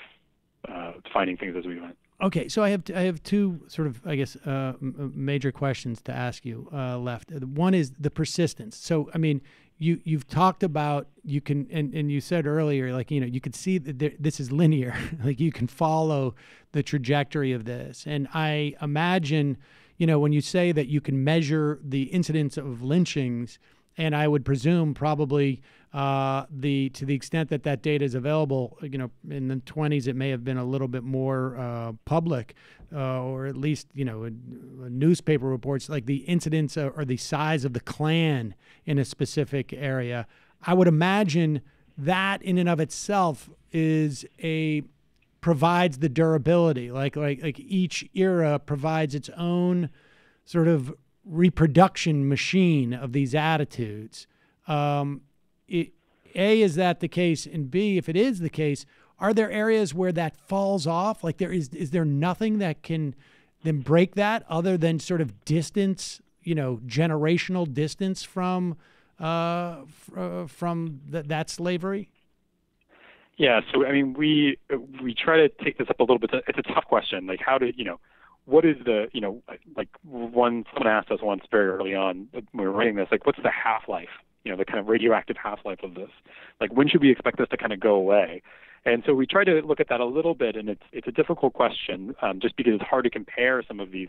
finding things as we went. Okay, so I have two sort of, I guess, major questions to ask you left. One is the persistence. So, I mean, you've talked about and you said earlier, like, you could see that this is linear. Like, you can follow the trajectory of this. And I imagine, when you say that you can measure the incidence of lynchings, and I would presume probably to the extent that data is available, in the 20s, it may have been a little bit more public, or at least, newspaper reports, like the incidence or the size of the Klan in a specific area. I would imagine that in and of itself provides the durability, like each era provides its own sort of reproduction machine of these attitudes. Is that the case? And B, if it is the case, are there areas where that falls off? Like, is there nothing that can then break that other than sort of distance, generational distance from that slavery? Yeah. So, I mean, we try to take this up a little bit. It's a tough question. Like, what is like someone asked us once very early on when we were writing this, like, what's the half-life, the kind of radioactive half-life of this? Like, when should we expect this to kind of go away? And so we try to look at that a little bit, and it's a difficult question, just because it's hard to compare some of these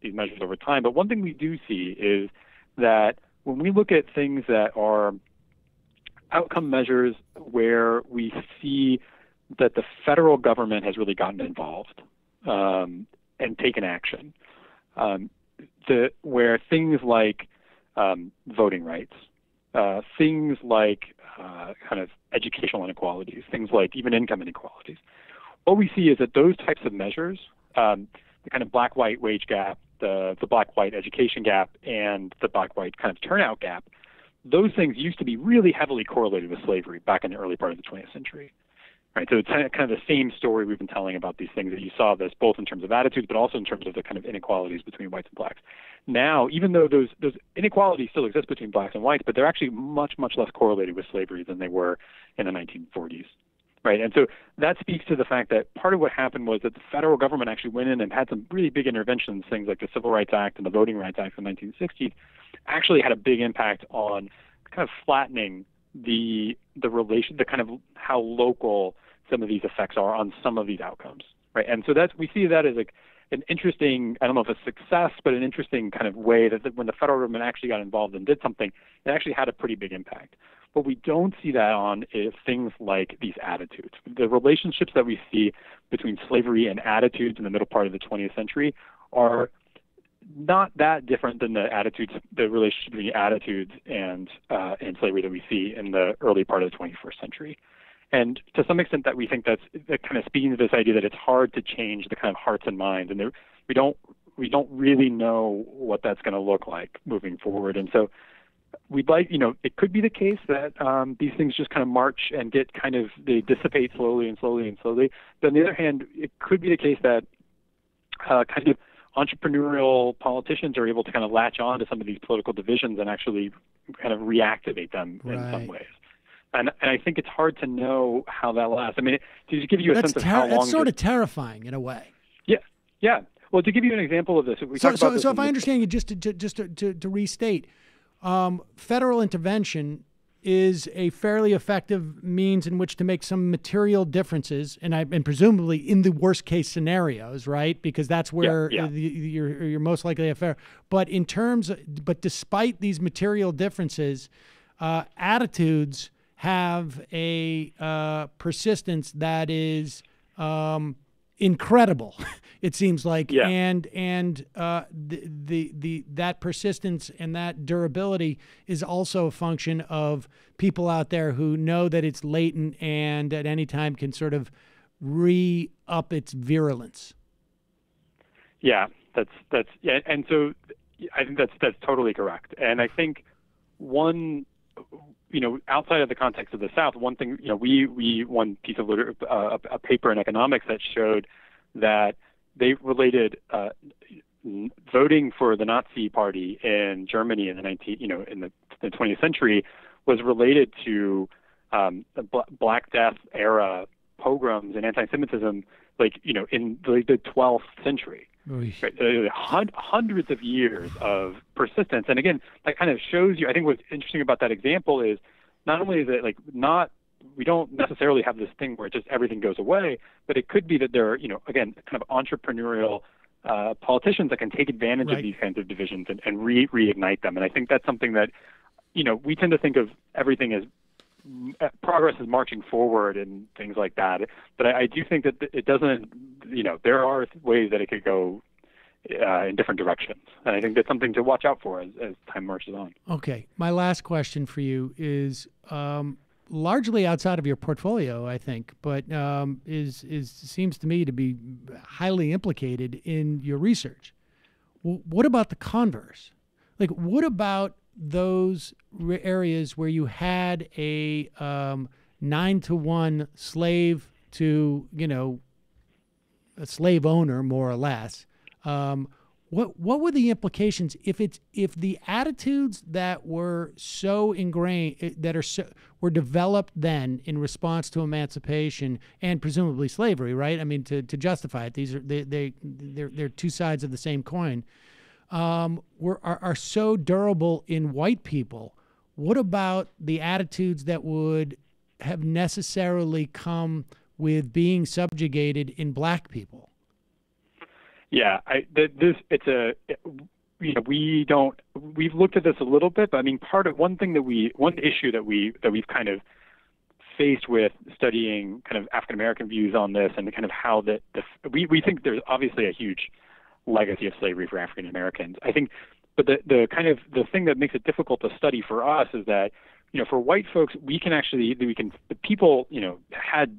measures over time. But one thing we do see is that when we look at things that are outcome measures where we see that the federal government has really gotten involved and taken action, where things like voting rights, things like kind of educational inequalities, things like even income inequalities. What we see is that those types of measures, the kind of black-white wage gap, the black-white education gap, and the black-white kind of turnout gap, those things used to be really heavily correlated with slavery back in the early part of the 20th century. Right, so it's kind of the same story we've been telling about these things, that you saw this both in terms of attitudes, but also in terms of the kind of inequalities between whites and blacks. Now, even though those inequalities still exist between blacks and whites, but they're actually much, much less correlated with slavery than they were in the 1940s. Right, and so that speaks to the fact that part of what happened was that the federal government actually went in and had some really big interventions, things like the Civil Rights Act and the Voting Rights Act of the 1960s, actually had a big impact on kind of flattening the relation, the kind of how local some of these effects are on some of these outcomes, right? And so we see that as like an interesting, I don't know if a success, but an interesting kind of way that when the federal government actually got involved and did something, it actually had a pretty big impact. But we don't see that on things like these attitudes. The relationships that we see between slavery and attitudes in the middle part of the 20th century are not that different than the relationship between attitudes and slavery that we see in the early part of the 21st century. And to some extent that we think that kind of speaking to this idea that it's hard to change the kind of hearts and minds, and we don't really know what that's going to look like moving forward. And so we'd like, it could be the case that these things just kind of march and they dissipate slowly and slowly and slowly. But on the other hand, it could be the case that kind of entrepreneurial politicians are able to kind of latch on to some of these political divisions and actually kind of reactivate them in some ways. And I think it's hard to know how that lasts. I mean, to just give you a sense of how long. That's sort of terrifying in a way. Yeah. Well, to give you an example of this, so if I understand you, just to restate, federal intervention is a fairly effective means in which to make some material differences, and presumably in the worst case scenarios, right? Because that's where you're most likely a fair. But despite these material differences, attitudes have a persistence that is incredible. It seems like, and that persistence and that durability is also a function of people out there who know that it's latent and at any time can sort of re-up its virulence. Yeah, that's and so I think that's totally correct. And I think one. Outside of the context of the South, one thing, we one piece of a paper in economics that showed that they related voting for the Nazi Party in Germany in the 20th century was related to the Black Death era pogroms and anti-Semitism, in the 12th century. Right? Hundreds of years of persistence. And again, that kind of shows you, I think what's interesting about that example is not only is it we don't necessarily have this thing where just everything goes away, but it could be that there are, again, kind of entrepreneurial politicians that can take advantage of these kinds of divisions and reignite them. And I think that's something that, we tend to think of everything as progress is marching forward and things like that. But I do think that it doesn't, there are ways that it could go in different directions. And I think that's something to watch out for as time marches on. Okay. My last question for you is largely outside of your portfolio, I think, but seems to me to be highly implicated in your research. What about the converse? What about those areas where you had a 9-to-1 slave to, a slave owner, more or less? What were the implications if the attitudes that were so ingrained, were developed then in response to emancipation and presumably slavery, right? I mean, to justify it, they're two sides of the same coin. Are so durable in white people. What about the attitudes that would have necessarily come with being subjugated in black people? Yeah, we've looked at this a little bit, but I mean, one issue that we've kind of faced with studying kind of African American views on this and kind of how we think there's obviously a huge legacy of slavery for African Americans. I think, but the thing that makes it difficult to study for us is that, for white folks, the people, had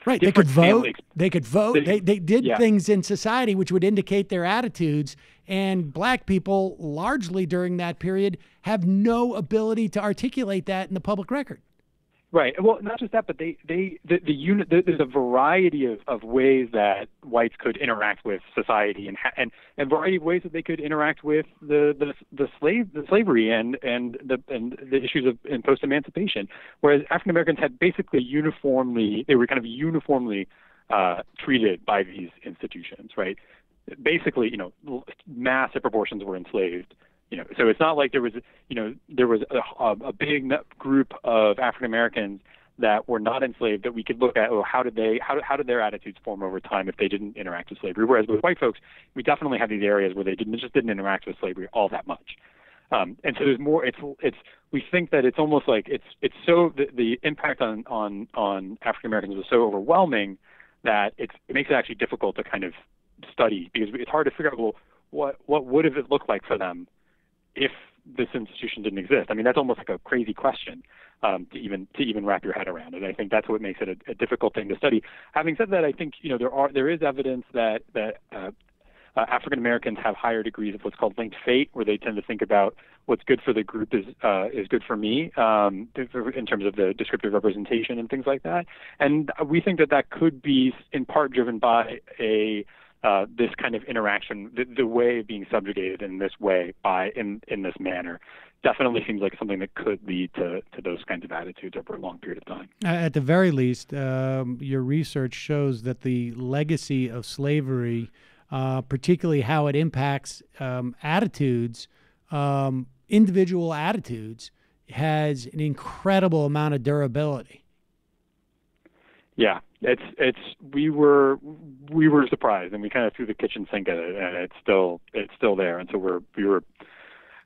right. They could vote. They could vote. They did things in society which would indicate their attitudes. And black people, largely during that period, have no ability to articulate that in the public record. Right. Well, not just that, but there's a variety of ways that whites could interact with society, and a variety of ways that they could interact with the slavery and the issues of post emancipation. Whereas African Americans had basically uniformly treated by these institutions. Right. Basically, massive proportions were enslaved. So it's not like there was a big group of African Americans that were not enslaved that we could look at. How did their attitudes form over time if they didn't interact with slavery? Whereas with white folks, we definitely have these areas where they just didn't interact with slavery all that much. And so there's more. We think that it's almost like it's so the impact on African Americans was so overwhelming that it makes it actually difficult to kind of study, because it's hard to figure out, what would have it looked like for them if this institution didn't exist. I mean, that's almost like a crazy question to even wrap your head around. And I think that's what makes it a difficult thing to study. Having said that, I think there is evidence that African Americans have higher degrees of what's called linked fate, where they tend to think about what's good for the group is good for me, in terms of the descriptive representation and things like that. And we think that could be in part driven by this kind of interaction, the way of being subjugated in this way in this manner, definitely seems like something that could lead to those kinds of attitudes over a long period of time. At the very least, your research shows that the legacy of slavery, particularly how it impacts attitudes, individual attitudes, has an incredible amount of durability. Yeah, we were surprised, and we kind of threw the kitchen sink at it, and it's still there. And so we were,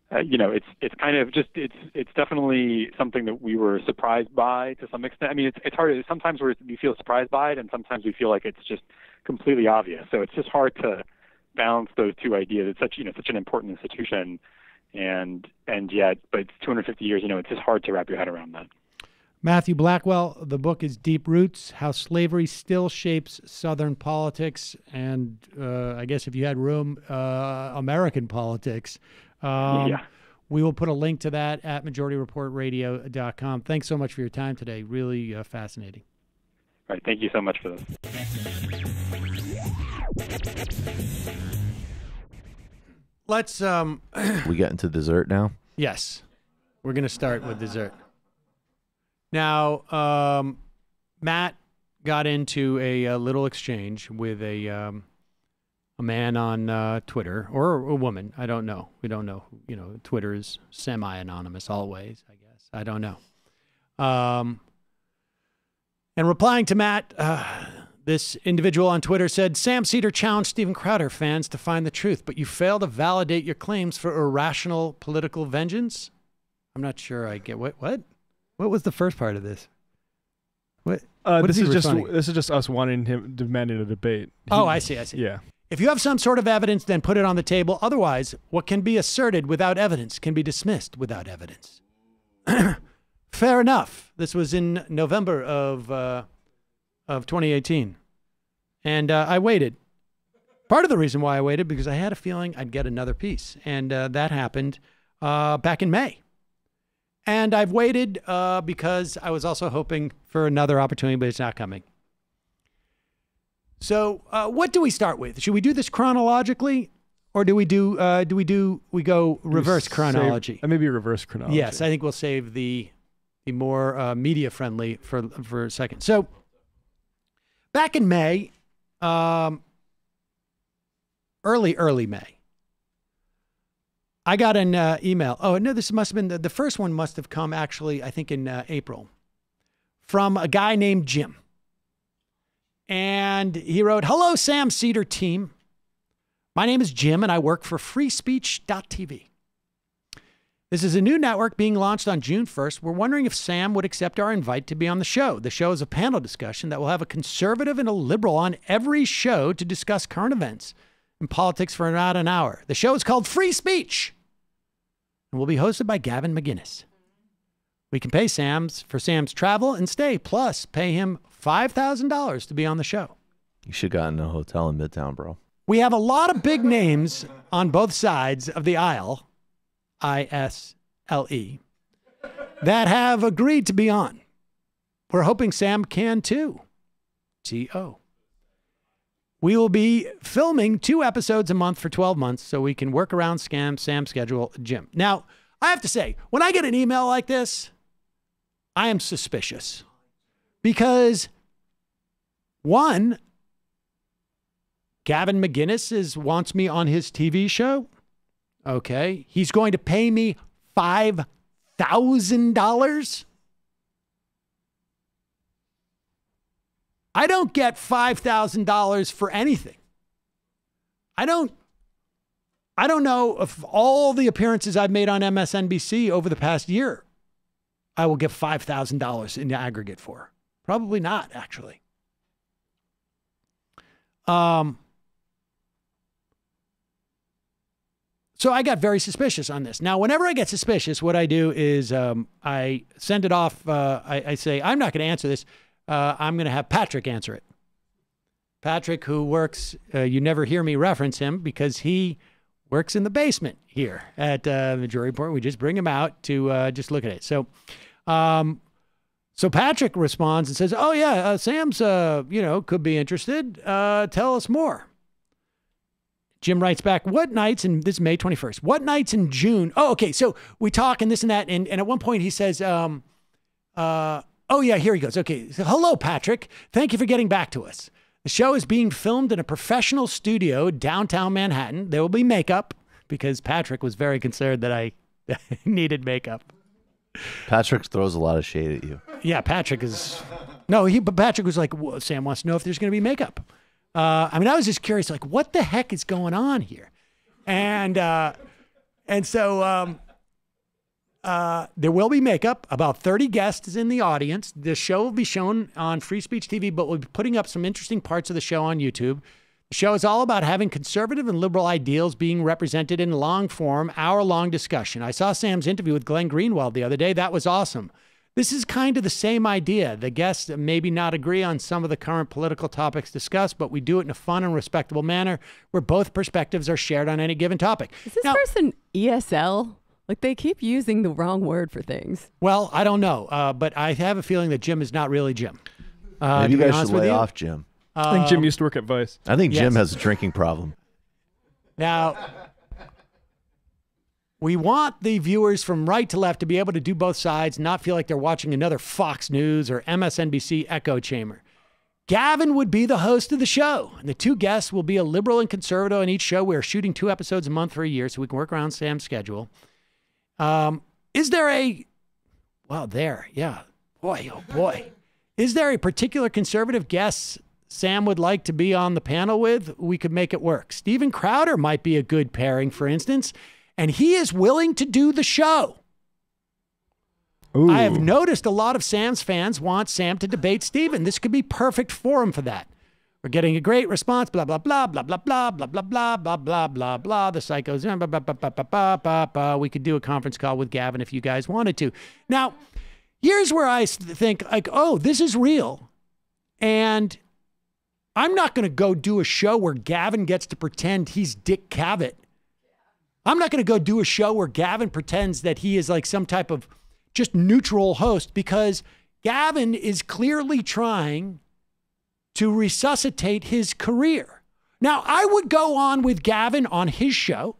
it's kind of just it's definitely something that we were surprised by to some extent. I mean, it's hard. Sometimes we feel surprised by it, and sometimes we feel like it's just completely obvious. So it's just hard to balance those two ideas. It's such an important institution, and yet, but it's 250 years. It's just hard to wrap your head around that. Matthew Blackwell, the book is Deep Roots, How Slavery Still Shapes Southern Politics, and I guess if you had room, American politics. We will put a link to that at majorityreportradio.com. Thanks so much for your time today. Really fascinating. All right. Thank you so much for this. Let's... We get into dessert now? Yes. We're going to start with dessert. Now, Matt got into a little exchange with a man on Twitter, or a woman. I don't know. We don't know. Twitter is semi-anonymous always, I guess. I don't know. And replying to Matt, this individual on Twitter said, Sam Seder challenged Steven Crowder fans to find the truth, but you fail to validate your claims for irrational political vengeance? I'm not sure I get what? What was the first part of this? What this is just us demanding a debate. I see. Yeah. If you have some sort of evidence, then put it on the table. Otherwise, what can be asserted without evidence can be dismissed without evidence. Fair enough. This was in November of 2018. And I waited. Part of the reason why I waited, because I had a feeling I'd get another piece. And that happened back in May. And I've waited because I was also hoping for another opportunity, but it's not coming. So what do we start with? Should we do this chronologically, or do we go reverse chronology? Maybe reverse chronology. Yes, I think we'll save the more media friendly for a second. So back in May, early May, I got an email. Oh, no, this must have been the first one must have come actually, I think in April, from a guy named Jim. And he wrote, "Hello, Sam Seder team. My name is Jim and I work for freespeech.tv. This is a new network being launched on June 1st. We're wondering if Sam would accept our invite to be on the show. The show is a panel discussion that will have a conservative and a liberal on every show to discuss current events and politics for about an hour. The show is called Free Speech and will be hosted by Gavin McInnes. We can pay for Sam's travel and stay, plus pay him $5,000 to be on the show. You should have gotten a hotel in Midtown, bro. We have a lot of big names on both sides of the aisle, ISLE, that have agreed to be on. We're hoping Sam can too. TO. We will be filming 2 episodes a month for 12 months so we can work around Sam's schedule, Jim. Now, I have to say, when I get an email like this, I am suspicious because, one, Gavin McInnes wants me on his TV show. Okay. He's going to pay me $5,000. I don't get $5,000 for anything. I don't know if all the appearances I've made on MSNBC over the past year, I will get $5,000 in the aggregate for. Probably not, actually. So I got very suspicious on this. Now, whenever I get suspicious, what I do is I send it off. I say, I'm not going to answer this. I'm going to have Patrick answer it. Patrick, who works, you never hear me reference him because he works in the basement here at the jury report. We just bring him out to just look at it. So Patrick responds and says, oh, yeah, Sam's, could be interested. Tell us more. Jim writes back, what nights, and this is May 21st, what nights in June? Oh, okay, so we talk and this and that, and at one point he says, oh yeah, here he goes. Okay, so, hello, Patrick. Thank you for getting back to us. The show is being filmed in a professional studio downtown Manhattan. There will be makeup, because Patrick was very concerned that I needed makeup. Patrick throws a lot of shade at you. Yeah, Patrick is, but Patrick was like, well, Sam wants to know if there's going to be makeup. I was just curious, like, what the heck is going on here? And so there will be makeup. About 30 guests in the audience. The show will be shown on Free Speech TV, but we'll be putting up some interesting parts of the show on YouTube. The show is all about having conservative and liberal ideals being represented in long-form, hour-long discussion. I saw Sam's interview with Glenn Greenwald the other day. That was awesome. This is kind of the same idea. The guests maybe not agree on some of the current political topics discussed, but we do it in a fun and respectable manner where both perspectives are shared on any given topic. Is this person ESL? Like, they keep using the wrong word for things. Well, I don't know, but I have a feeling that Jim is not really Jim. Maybe you guys should lay off Jim. I think Jim used to work at Vice. I think Jim has a drinking problem. Now, we want the viewers from right to left to be able to do both sides, not feel like they're watching another Fox News or MSNBC echo chamber. Gavin would be the host of the show, and the 2 guests will be a liberal and conservative on each show. We're shooting 2 episodes a month for a year, so we can work around Sam's schedule. Is there a particular conservative guest Sam would like to be on the panel with? We could make it work. Steven Crowder might be a good pairing, for instance. And he is willing to do the show. Ooh. I have noticed a lot of Sam's fans want Sam to debate Steven. This could be perfect forum for that. We're getting a great response, blah, blah, blah, blah, blah, blah, blah, blah, blah, blah, blah, blah, blah. The psychos, blah, blah, blah, blah, blah, blah, blah. We could do a conference call with Gavin if you guys wanted to. Now, here's where I think, like, oh, this is real. And I'm not going to go do a show where Gavin gets to pretend he's Dick Cavett. I'm not going to go do a show where Gavin pretends that he is like some type of just neutral host, because Gavin is clearly trying to resuscitate his career. Now, I would go on with Gavin on his show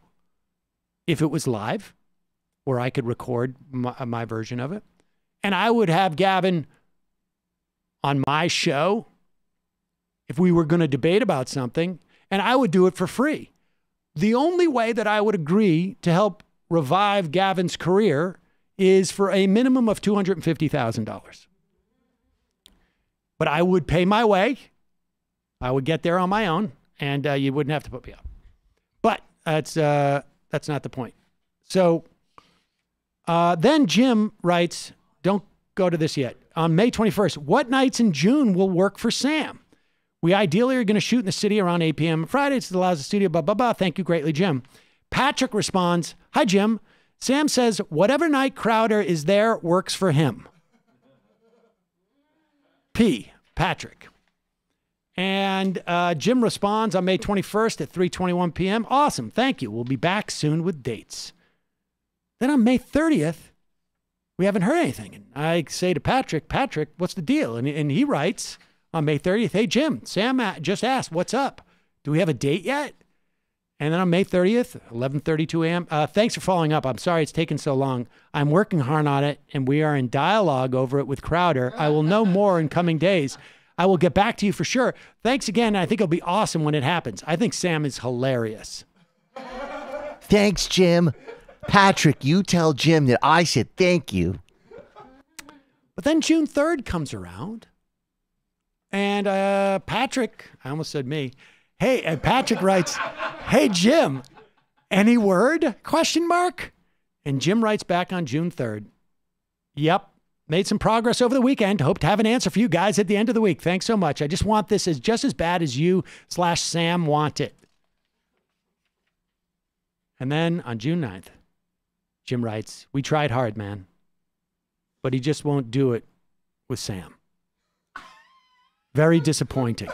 if it was live, or I could record my version of it. And I would have Gavin on my show if we were going to debate about something, and I would do it for free. The only way that I would agree to help revive Gavin's career is for a minimum of $250,000. But I would pay my way. I would get there on my own, and you wouldn't have to put me up. But that's not the point. So Then Jim writes, don't go to this yet. On May 21st, what nights in June will work for Sam? We ideally are going to shoot in the city around 8 p.m. Fridays. It allows the studio, blah, blah, blah. Thank you greatly, Jim. Patrick responds, hi, Jim. Sam says, whatever night Crowder is there works for him. P. Patrick. And Jim responds on May 21st at 3:21 p.m. Awesome. Thank you. We'll be back soon with dates. Then on May 30th, we haven't heard anything. And I say to Patrick, what's the deal? And he writes on May 30th, hey, Jim, Sam just asked, what's up? Do we have a date yet? And then on May 30th, 11:32 a.m., thanks for following up. I'm sorry it's taken so long. I'm working hard on it, and we are in dialogue over it with Crowder. I will know more in coming days. I will get back to you for sure. Thanks again. I think it'll be awesome when it happens. I think Sam is hilarious. Thanks, Jim. Patrick, you tell Jim that I said thank you. But then June 3rd comes around, and Patrick, I almost said me. Hey, and Patrick writes, hey, Jim, any word? Question mark. And Jim writes back on June 3rd. Yep. Made some progress over the weekend. Hope to have an answer for you guys at the end of the week. Thanks so much. I just want this as just as bad as you/Sam want it. And then on June 9th, Jim writes, we tried hard, man, but he just won't do it with Sam. Very disappointing.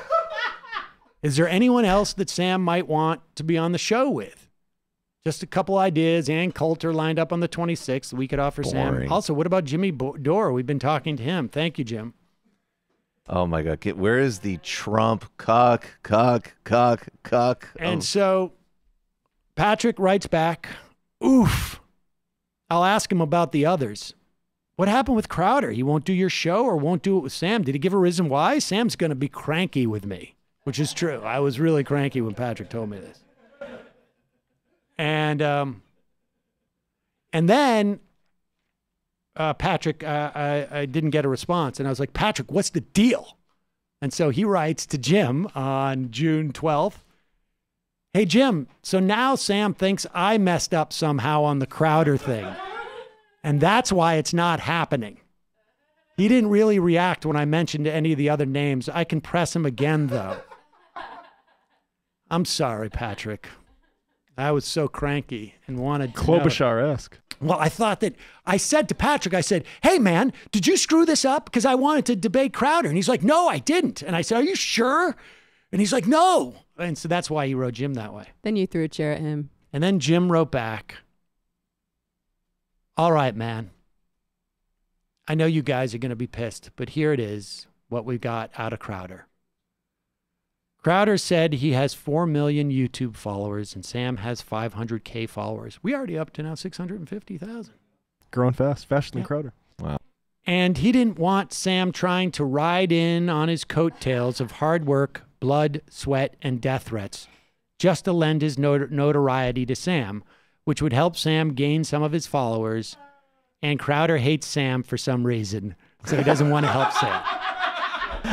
Is there anyone else that Sam might want to be on the show with? Just a couple ideas. Ann Coulter lined up on the 26th. We could offer Boring. Sam. Also, what about Jimmy Dore? We've been talking to him. Thank you, Jim. Oh, my God. Where is the Trump cuck? And so Patrick writes back, oof. I'll ask him about the others. What happened with Crowder? He won't do your show or won't do it with Sam? Did he give a reason why? Sam's going to be cranky with me, which is true. I was really cranky when Patrick told me this. And then Patrick, I didn't get a response. And I was like, Patrick, what's the deal? And so he writes to Jim on June 12th. Hey, Jim, so now Sam thinks I messed up somehow on the Crowder thing. And that's why it's not happening. He didn't really react when I mentioned any of the other names. I can press him again, though. I'm sorry, Patrick. I was so cranky and wanted to Klobuchar-esque. Well, I thought that I said to Patrick, I said, hey, man, did you screw this up? Because I wanted to debate Crowder. And he's like, no, I didn't. And I said, are you sure? And he's like, no. And so that's why he wrote Jim that way. Then you threw a chair at him. And then Jim wrote back, all right, man. I know you guys are going to be pissed, but here it is, what we got out of Crowder. Crowder said he has 4 million YouTube followers and Sam has 500K followers. We already up to now 650,000. Growing fast, faster than Crowder. Wow. And he didn't want Sam trying to ride in on his coattails of hard work, blood, sweat, and death threats, just to lend his notoriety to Sam, which would help Sam gain some of his followers. And Crowder hates Sam for some reason, so he doesn't want to help Sam.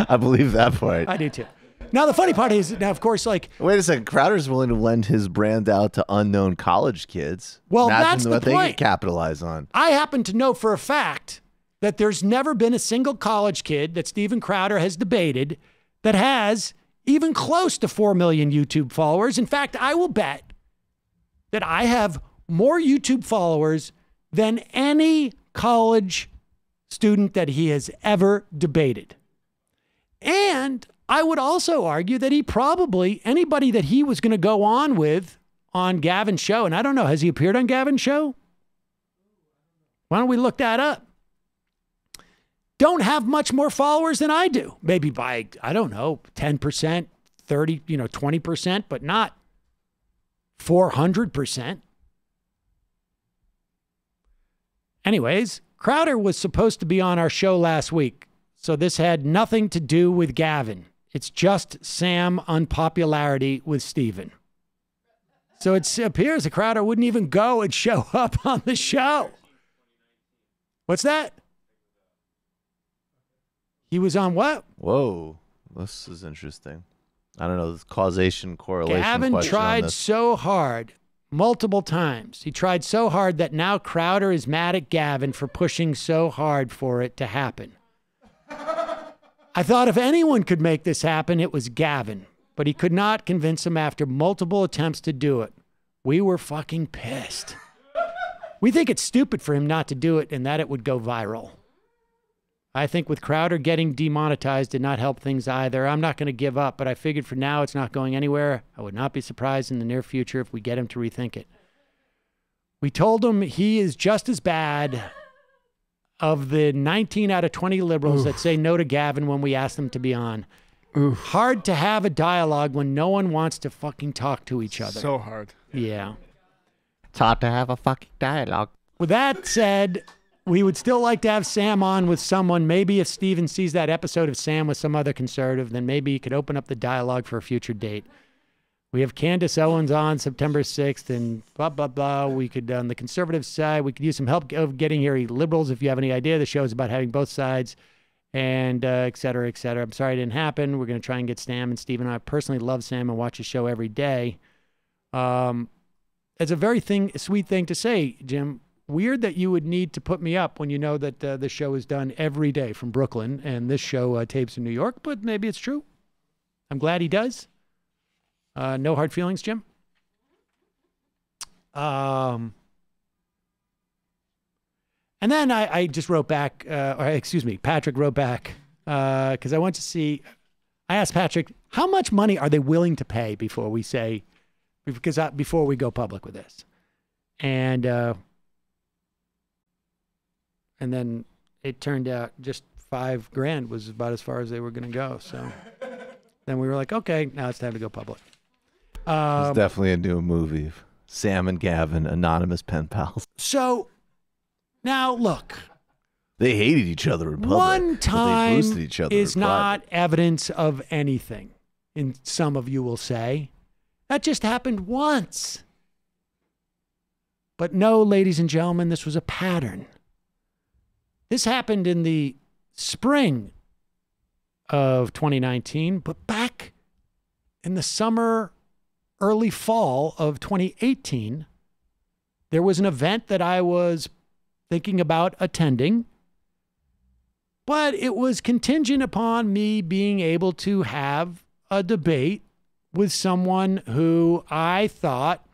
I believe that part. I do too. Now, the funny part is, now, of course, like... Wait a second. Crowder's willing to lend his brand out to unknown college kids. Well, Imagine that's the what point. they could capitalize on. I happen to know for a fact that there's never been a single college kid that Steven Crowder has debated that has even close to 4 million YouTube followers. In fact, I will bet that I have more YouTube followers than any college student that he has ever debated. And I would also argue that he probably, anybody that he was going to go on with on Gavin's show, and I don't know, has he appeared on Gavin's show? Why don't we look that up? Don't have much more followers than I do. Maybe by, I don't know, 10%, 30, 20%, but not 400%. Anyways, Crowder was supposed to be on our show last week, so this had nothing to do with Gavin. It's just Sam unpopularity with Steven. So it appears that Crowder wouldn't even go and show up on the show. What's that? He was on what? Whoa. This is interesting. I don't know. This causation, correlation Gavin question tried on this. so hard multiple times. He tried so hard that now Crowder is mad at Gavin for pushing so hard for it to happen. I thought if anyone could make this happen, it was Gavin, but he could not convince him after multiple attempts to do it. We were fucking pissed. We think it's stupid for him not to do it and that it would go viral. I think with Crowder getting demonetized did not help things either. I'm not going to give up, but I figured for now it's not going anywhere. I would not be surprised in the near future if we get him to rethink it. We told him he is just as bad of the 19 out of 20 liberals that say no to Gavin when we ask them to be on. Hard to have a dialogue when no one wants to fucking talk to each other. So hard. Yeah. It's hard to have a fucking dialogue. With that said, we would still like to have Sam on with someone. Maybe if Steven sees that episode of Sam with some other conservative, then maybe he could open up the dialogue for a future date. We have Candace Owens on September 6th and blah, blah, blah. We could, on the conservative side, we could use some help of getting here. Liberals, if you have any idea, the show is about having both sides and et cetera, et cetera. I'm sorry it didn't happen. We're going to try and get Sam and Steven. I personally love Sam and watch his show every day. It's a very sweet thing to say, Jim. Weird that you would need to put me up when you know that the show is done every day from Brooklyn and this show tapes in New York, but maybe it's true. I'm glad he does. No hard feelings, Jim. And then I just wrote back, Patrick wrote back, because I want to see, I asked Patrick, how much money are they willing to pay before we go public with this? And then it turned out just $5,000 was about as far as they were going to go. So then we were like, okay, now it's time to go public. It's definitely a new movie. Sam and Gavin, anonymous pen pals. So now look. They hated each other in public. One time they boosted each other is in not private. evidence of anything, and some of you will say. That just happened once. But no, ladies and gentlemen, this was a pattern. This happened in the spring of 2019, but back in the summer, early fall of 2018, there was an event that I was thinking about attending, but it was contingent upon me being able to have a debate with someone who I thought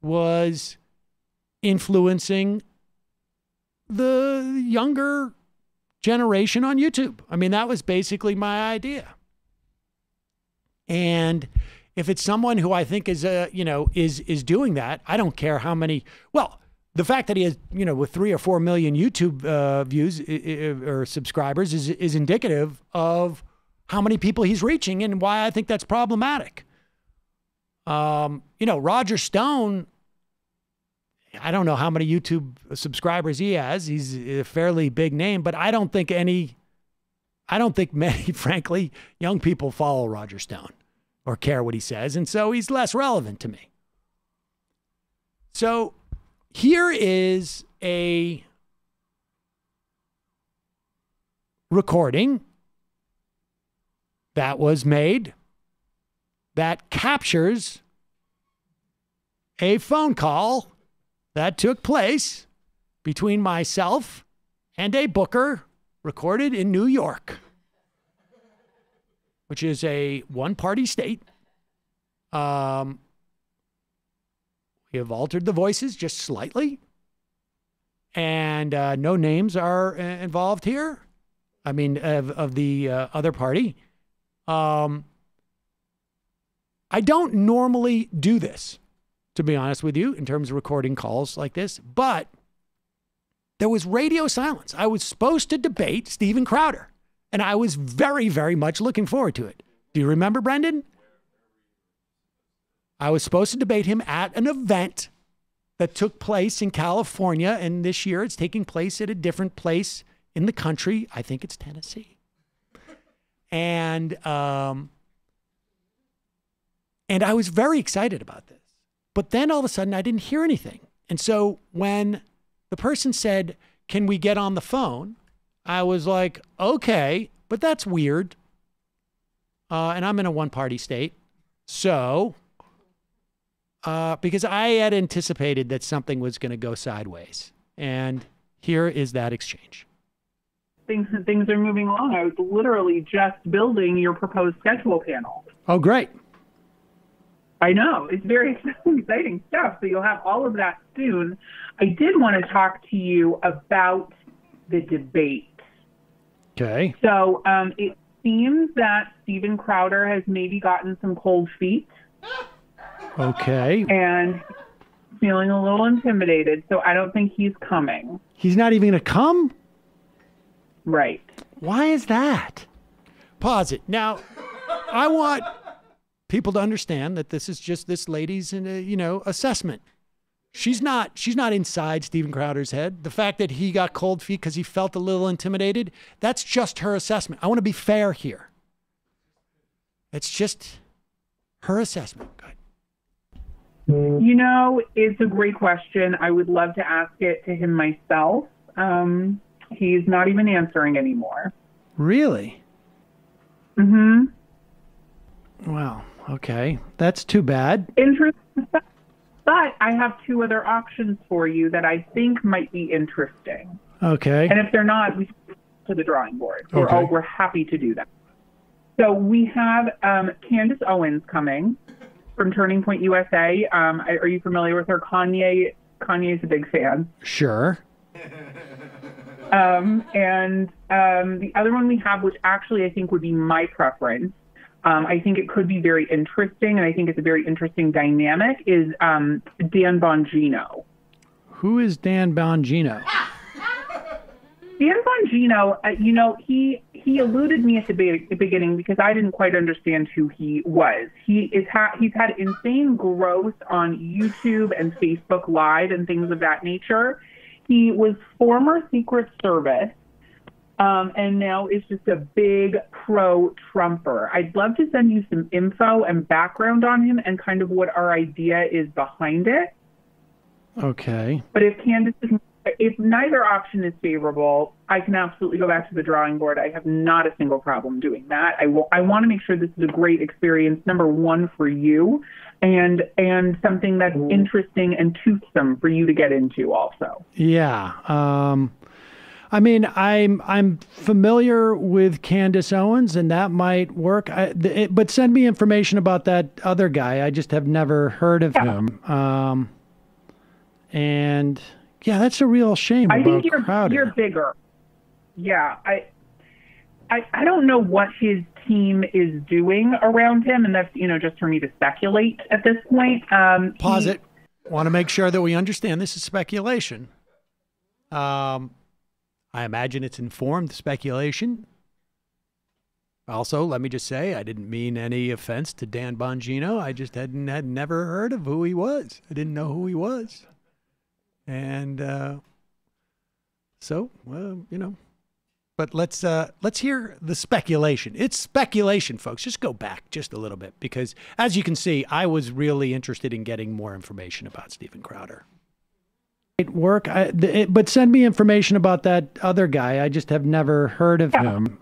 was influencing the younger generation on YouTube. I mean, that was basically my idea. And if it's someone who I think is, is doing that, I don't care how many, well, the fact that he has, with 3 or 4 million YouTube views or subscribers is indicative of how many people he's reaching and why I think that's problematic. Roger Stone, I don't know how many YouTube subscribers he has. He's a fairly big name, but I don't think many, frankly, young people follow Roger Stone or care what he says. And so he's less relevant to me. So here is a recording that was made that captures a phone call that took place between myself and a booker recorded in New York, which is a one-party state. We have altered the voices just slightly, and no names are involved here. I mean, of the other party. I don't normally do this, to be honest with you, in terms of recording calls like this, but there was radio silence. I was supposed to debate Steven Crowder, and I was very, very much looking forward to it. Do you remember, Brendan? I was supposed to debate him at an event that took place in California, and this year it's taking place at a different place in the country. I think it's Tennessee. And I was very excited about this. But then all of a sudden I didn't hear anything. And so when the person said, "Can we get on the phone?" I was like, okay, but that's weird. And I'm in a one-party state. So because I had anticipated that something was going to go sideways. And here is that exchange. Things are moving along. I was literally just building your proposed schedule panel. Oh, great. I know. It's very exciting stuff. So you'll have all of that soon. I did want to talk to you about the debate. Okay. So it seems that Steven Crowder has maybe gotten some cold feet. Okay. And feeling a little intimidated. So I don't think he's coming. He's not even going to come? Right. Why is that? Pause it. Now, I want people to understand that this is just this lady's, assessment. She's not inside Steven Crowder's head. The fact that he got cold feet because he felt a little intimidated, that's just her assessment. I want to be fair here. It's just her assessment. Go ahead. It's a great question. I would love to ask it to him myself. He's not even answering anymore. Really? Mm-hmm. Well, okay. That's too bad. Interesting. But I have two other options for you that I think might be interesting. Okay. And if they're not, we should go to the drawing board. Okay. We're happy to do that. So we have Candace Owens coming from Turning Point USA. Are you familiar with her? Kanye's a big fan. Sure. And the other one we have, which actually I think would be my preference, I think it could be very interesting, and I think it's a very interesting dynamic, is Dan Bongino. Who is Dan Bongino? Dan Bongino, he eluded me at the beginning because I didn't quite understand who he was. He's had insane growth on YouTube and Facebook Live and things of that nature. He was former Secret Service, and now is just a big pro-Trumper. I'd love to send you some info and background on him and kind of what our idea is behind it. Okay. But if neither option is favorable, I can absolutely go back to the drawing board. I have not a single problem doing that. I want to make sure this is a great experience, number one, for you, and something that's interesting and toothsome for you to get into also. Yeah. I'm familiar with Candace Owens, and that might work. But send me information about that other guy. I just have never heard of him. And yeah, that's a real shame. I think Crowder. You're bigger. Yeah, I don't know what his team is doing around him, and that's just for me to speculate at this point. Pause it. Want to make sure that we understand this is speculation. I imagine it's informed speculation. Also, let me just say, I didn't mean any offense to Dan Bongino. I just had never heard of who he was. I didn't know who he was. And but let's hear the speculation. It's speculation, folks. Just go back just a little bit, because as you can see, I was really interested in getting more information about Steven Crowder. But send me information about that other guy. I just have never heard of him.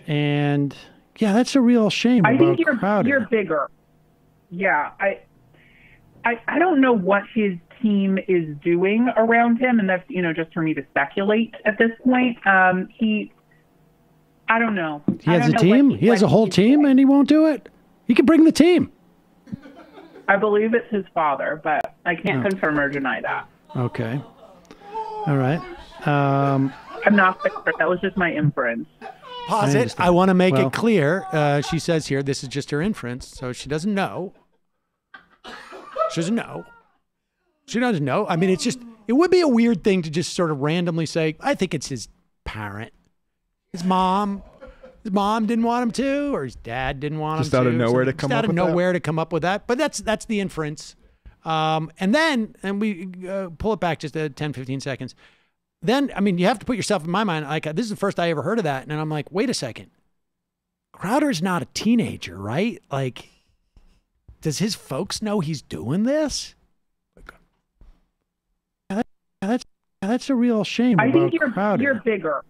And yeah, that's a real shame. I think Crowder. You're bigger. Yeah, I don't know what his team is doing around him, and that's just for me to speculate at this point. I don't know. He has a team. He has a whole team, and he won't do it. He can bring the team. I believe it's his father, but I can't confirm or deny that. Okay. All right. I'm not sure. That was just my inference. Pause it. I want to make it clear. She says here, this is just her inference, so she doesn't know. She doesn't know. She doesn't know. I mean, it would be a weird thing to just sort of randomly say, I think it's his parent. His mom didn't want him to, or his dad didn't want him to. Just out of nowhere to come up with that? Just out of nowhere to come up with that. But that's the inference. And we pull it back just 10, 15 seconds. Then, I mean, you have to put yourself in my mind, like, this is the first I ever heard of that. And I'm like, wait a second. Crowder's not a teenager, right? Like, does his folks know he's doing this? That's a real shame. I think Crowder. you're bigger.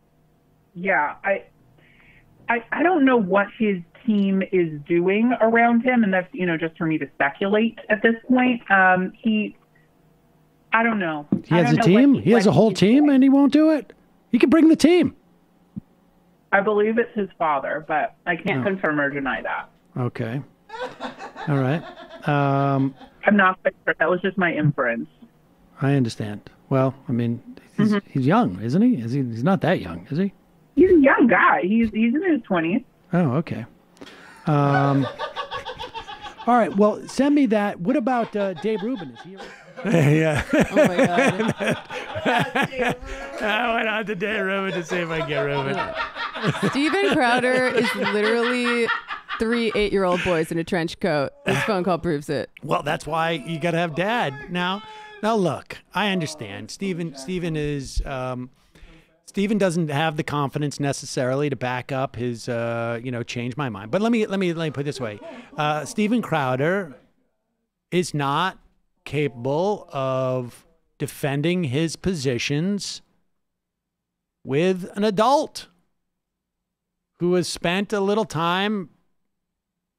Yeah, I don't know what his team is doing around him, and that's, just for me to speculate at this point. I don't know. He has a team? He has a whole team and he won't do it? He can bring the team. I believe it's his father, but I can't confirm or deny that. Okay. All right. I'm not quite sure. That was just my inference. I understand. Well, I mean, he's young, isn't he? He's not that young, is he? He's a young guy. He's in his 20s. Oh, okay. All right. Well, send me that. What about Dave Rubin? Is he? Yeah. Oh my God. I went on to Dave Rubin to see if I can get Rubin. Steven Crowder is literally 3 8-year-old boys in a trench coat. This phone call proves it. Well, that's why you got to have Dad. Now, look, I understand. Steven doesn't have the confidence necessarily to back up his, change my mind. But let me put it this way: Steven Crowder is not capable of defending his positions with an adult who has spent a little time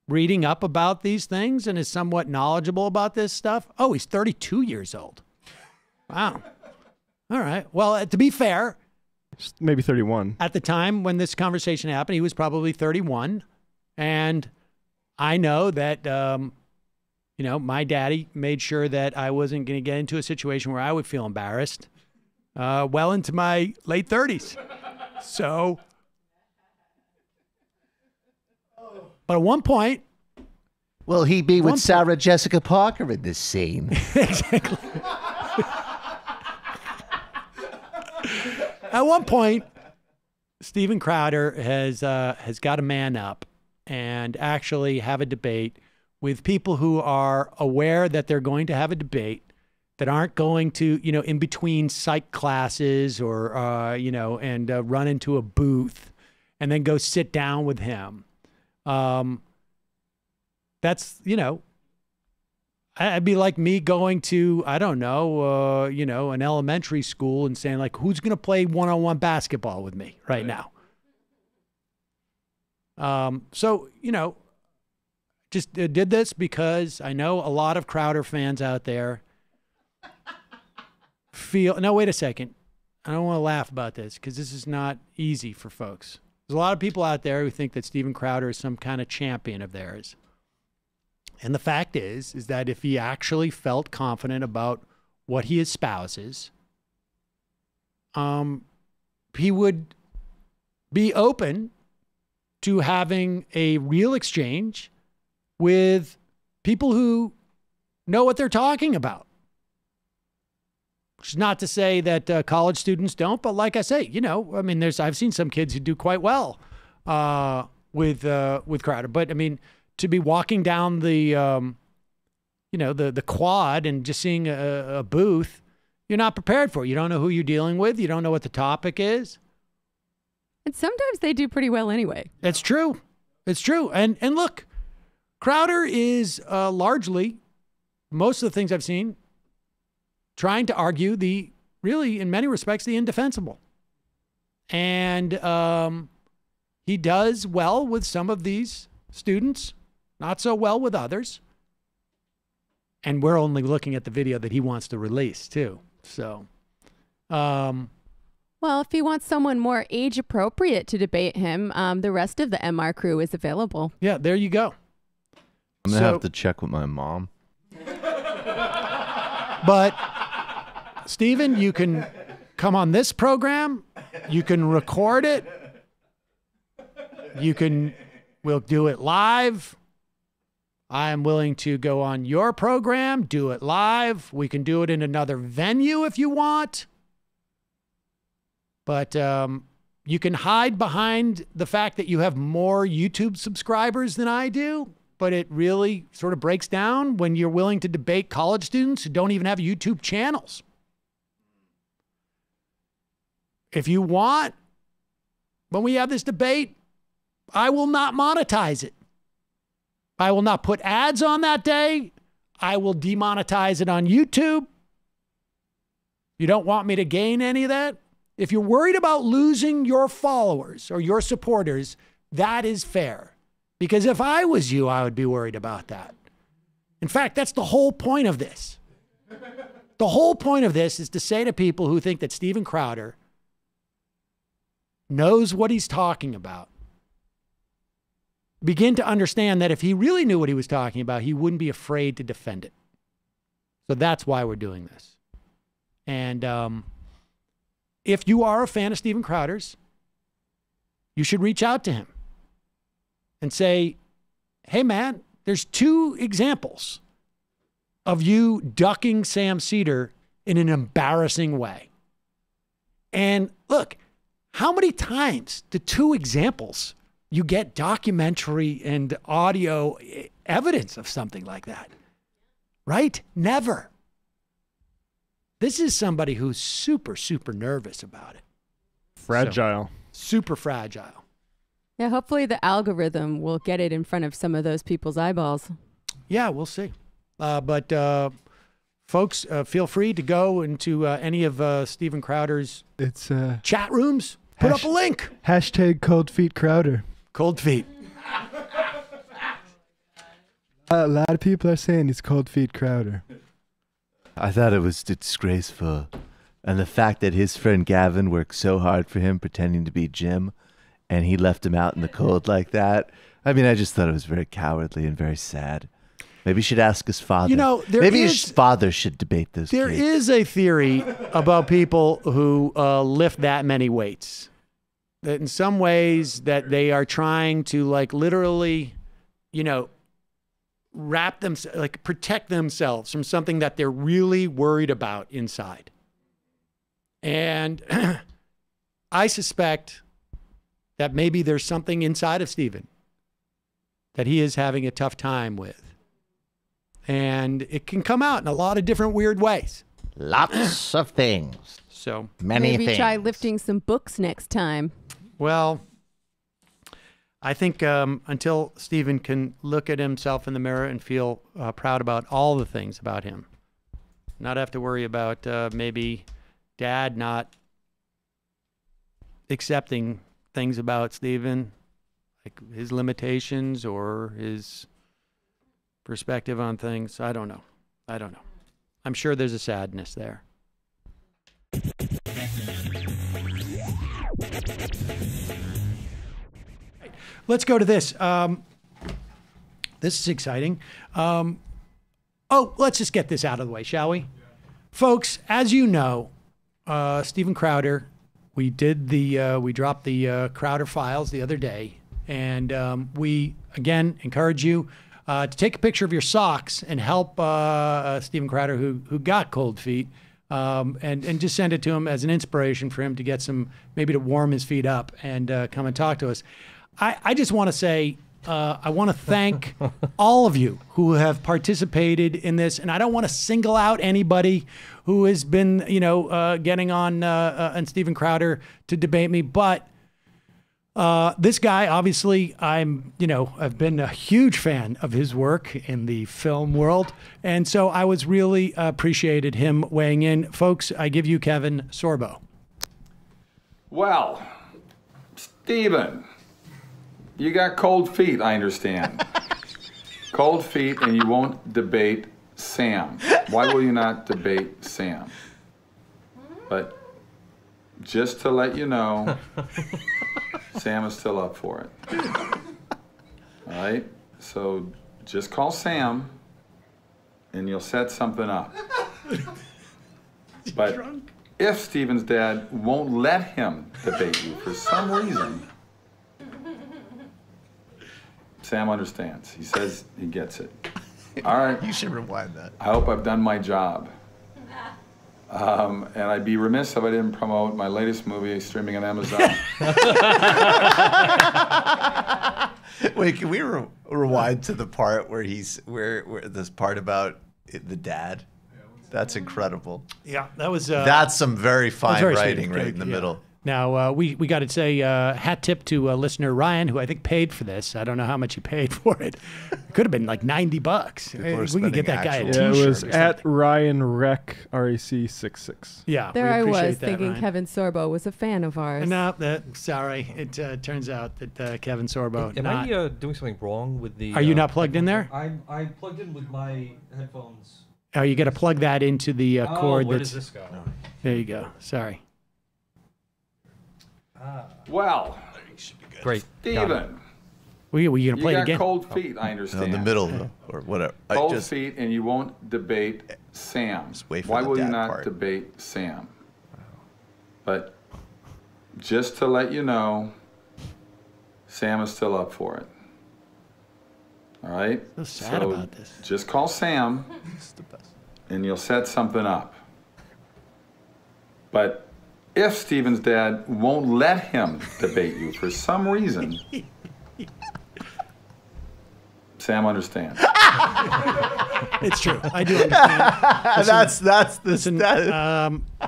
reading up about these things and is somewhat knowledgeable about this stuff. Oh, he's 32 years old. Wow. All right. Well, to be fair, maybe 31. At the time when this conversation happened, he was probably 31. And I know that, my daddy made sure that I wasn't going to get into a situation where I would feel embarrassed well into my late 30s. So, but at one point. Will he be with Sarah Jessica Parker in this scene? Exactly. At one point, Steven Crowder has got to man up and actually have a debate with people who are aware that they're going to have a debate, that aren't going to, in between psych classes or, run into a booth and then go sit down with him. That's, I'd be like me going to, I don't know, an elementary school and saying, like, who's going to play one-on-one basketball with me right now? So, just did this because I know a lot of Crowder fans out there no, wait a second. I don't want to laugh about this because this is not easy for folks. There's a lot of people out there who think that Steven Crowder is some kind of champion of theirs. And the fact is that if he actually felt confident about what he espouses, he would be open to having a real exchange with people who know what they're talking about. Which is not to say that college students don't, but like I say, I've seen some kids who do quite well with Crowder. But I mean, to be walking down the quad and just seeing a booth, you're not prepared for it. You don't know who you're dealing with. You don't know what the topic is. And sometimes they do pretty well anyway. It's true. It's true. And look, Crowder is largely, most of the things I've seen, trying to argue really, in many respects, the indefensible. And he does well with some of these students, not so well with others. And we're only looking at the video that he wants to release, too. So, well, if he wants someone more age appropriate to debate him, the rest of the MR crew is available. Yeah, there you go. I'm going to have to check with my mom. But, Steven, you can come on this program. You can record it. We'll do it live. I am willing to go on your program, do it live. We can do it in another venue if you want. But you can hide behind the fact that you have more YouTube subscribers than I do. But it really sort of breaks down when you're willing to debate college students who don't even have YouTube channels. If you want, when we have this debate, I will not monetize it. I will not put ads on that day. I will demonetize it on YouTube. You don't want me to gain any of that? If you're worried about losing your followers or your supporters, that is fair. Because if I was you, I would be worried about that. In fact, that's the whole point of this. The whole point of this is to say to people who think that Steven Crowder knows what he's talking about, begin to understand that if he really knew what he was talking about, he wouldn't be afraid to defend it. So that's why we're doing this. And if you are a fan of Steven Crowder's, you should reach out to him and say, hey, man, there's 2 examples of you ducking Sam Seder in an embarrassing way. And look, how many times do 2 examples you get documentary and audio evidence of something like that? Right? Never. This is somebody who's super, super nervous about it. Fragile. So, super fragile. Yeah, hopefully the algorithm will get it in front of some of those people's eyeballs. Yeah, we'll see. But folks, feel free to go into any of Steven Crowder's chat rooms. Put up a link. Hashtag Cold Feet Crowder. Cold feet. A lot of people are saying he's Cold Feet Crowder. I thought it was disgraceful. And the fact that his friend Gavin worked so hard for him pretending to be Jim, and he left him out in the cold like that. I mean, I just thought it was very cowardly and very sad. Maybe you should ask his father. You know, maybe his father should debate this. There is a theory about people who lift that many weights. That in some ways that they are trying to like literally, you know, wrap them, like protect themselves from something that they're really worried about inside. And I suspect that maybe there's something inside of Steven that he is having a tough time with. And it can come out in a lot of different weird ways. Lots of things. So many things. Maybe try lifting some books next time. Well, I think until Steven can look at himself in the mirror and feel proud about all the things about him, not have to worry about maybe Dad not accepting things about Steven, like his limitations or his perspective on things. I don't know. I'm sure there's a sadness there. Let's go to this. This is exciting. Let's just get this out of the way, shall we? Yeah. Folks, as you know, Steven Crowder, we dropped the Crowder files the other day, and we, again, encourage you to take a picture of your socks and help Steven Crowder, who got cold feet, and just send it to him as an inspiration for him to get some, maybe to warm his feet up and come and talk to us. I just want to say, I want to thank all of you who have participated in this, and I don't want to single out anybody who has been, getting on Steven Crowder to debate me, but this guy, obviously, I've been a huge fan of his work in the film world, and so I was really appreciated him weighing in. Folks, I give you Kevin Sorbo. Well, Steven, you got cold feet, I understand. Cold feet, and you won't debate Sam. Why will you not debate Sam? But just to let you know, Sam is still up for it. All right? So just call Sam, and you'll set something up. But if Steven's dad won't let him debate you for some reason, Sam understands. He says he gets it. All right. You should rewind that. I hope I've done my job. And I'd be remiss if I didn't promote my latest movie streaming on Amazon. Wait, can we rewind to the part where where this part about the dad? That's incredible. Yeah, that was. That's some very fine very writing sweet. right in the middle. Now, we got to say hat tip to listener Ryan, who I think paid for this. I don't know how much he paid for it. It could have been like $90. We could get that guy a T-shirt. It was at Ryan Rec, RAC66. Yeah, there I was that, thinking Ryan. Kevin Sorbo was a fan of ours. No, sorry. It turns out that Kevin Sorbo. Am I doing something wrong with the... Are you not plugged in there? I'm plugged in with my headphones. Oh, you got to plug that into the cord. Where does this go? There you go. Sorry. Well, great. Steven, Were you going to play it you again? got cold feet, I understand. In the middle, or whatever. Cold feet, and you won't debate Sam. wait for Why the will you dad not part. debate Sam? But just to let you know, Sam is still up for it. All right? So sad about this. Just call Sam, and you'll set something up. But if Steven's dad won't let him debate you for some reason, Sam understands. It's true. I do understand. That's the Listen,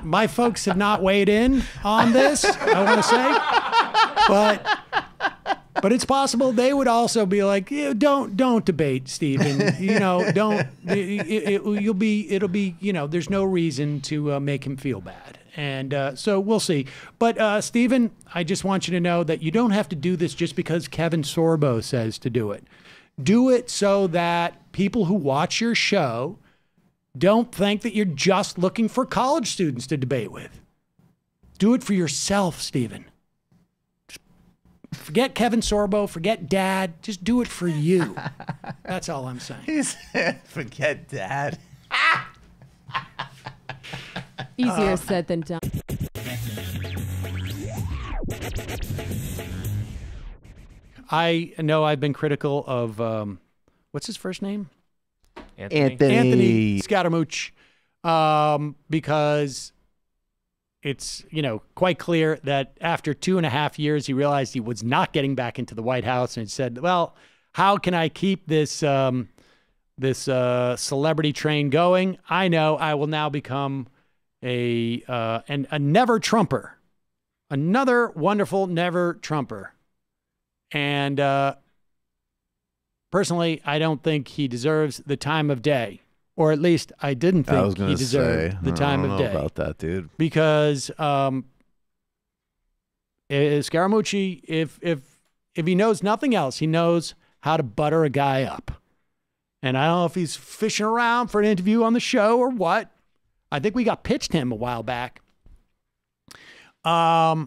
my folks have not weighed in on this, I want to say. But it's possible they would also be like, don't debate, Stephen. Don't. It'll be. There's no reason to make him feel bad. And so we'll see. But Stephen, I just want you to know that you don't have to do this just because Kevin Sorbo says to do it. Do it so that people who watch your show don't think that you're just looking for college students to debate with. Do it for yourself, Stephen. Forget Kevin Sorbo, forget Dad. Just do it for you. That's all I'm saying. He said, forget Dad. Easier said than done. I know I've been critical of, what's his first name? Anthony Scaramucci, because it's, quite celebrity that after 2.5 years, he realized he was not getting back into the White House and said, well, how can I keep this celebrity train going? I know I will now become a never Trumper, another wonderful never Trumper. And personally, I don't think he deserves the time of day, or at least I didn't think he deserved the time of day. I don't know about that, dude. Because Scaramucci, if he knows nothing else, he knows how to butter a guy up. And I don't know if he's fishing around for an interview on the show or what. I think we got pitched him a while back. But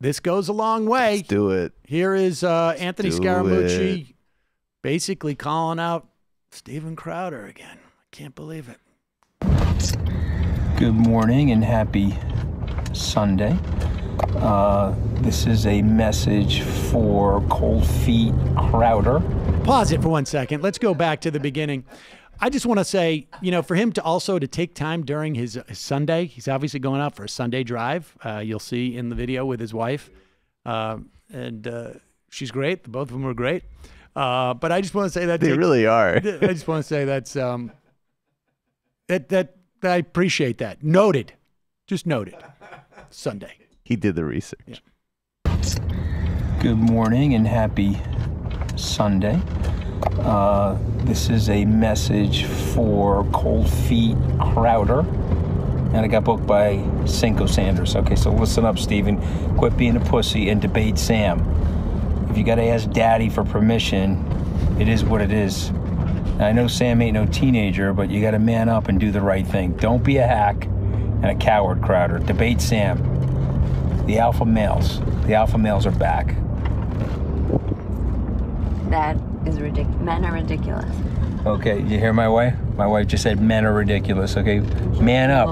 this goes a long way. Let's do it. Here is Anthony Scaramucci basically calling out Steven Crowder again. I can't believe it. Good morning and happy Sunday. This is a message for Cold Feet Crowder. Pause it for 1 second. Let's go back to the beginning. I just want to say, for him to take time during his Sunday, he's obviously going out for a Sunday drive. You'll see in the video with his wife. And she's great. Both of them are great. But I just want to say that they really are. I just want to say that's that I appreciate that. Noted. Just noted. Sunday. He did the research. Yeah. Good morning and happy Sunday. This is a message for Cold Feet Crowder. And I got booked by Cinco Sanders. Okay, so listen up, Steven. Quit being a pussy and debate Sam. If you got to ask Daddy for permission, it is what it is. Now, I know Sam ain't no teenager, but you got to man up and do the right thing. Don't be a hack and a coward, Crowder. Debate Sam. The alpha males. The alpha males are back. That is ridiculous. Men are ridiculous. Okay, you hear my wife? My wife just said men are ridiculous, okay? Man up.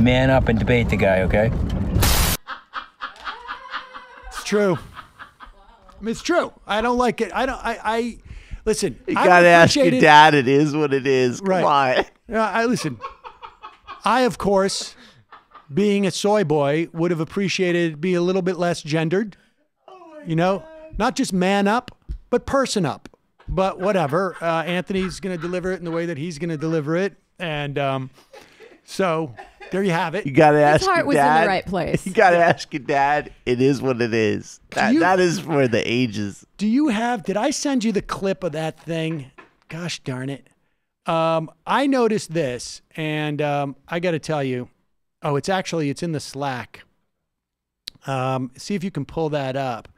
Man up and debate the guy, okay? It's true. I mean, it's true. I don't like it. I listen. You gotta ask your dad. It is what it is. Come on. Listen. I, of course, being a soy boy, would have appreciated it be a little bit less gendered. Not just man up, but person up. But whatever. Anthony's going to deliver it in the way that he's going to deliver it. And So there you have it. You gotta ask His heart your was dad. in the right place. You gotta ask your dad. It is what it is. That is for the ages. Do you have? Did I send you the clip of that thing? Gosh darn it! I noticed this, and I got to tell you. Oh, it's in the Slack. See if you can pull that up.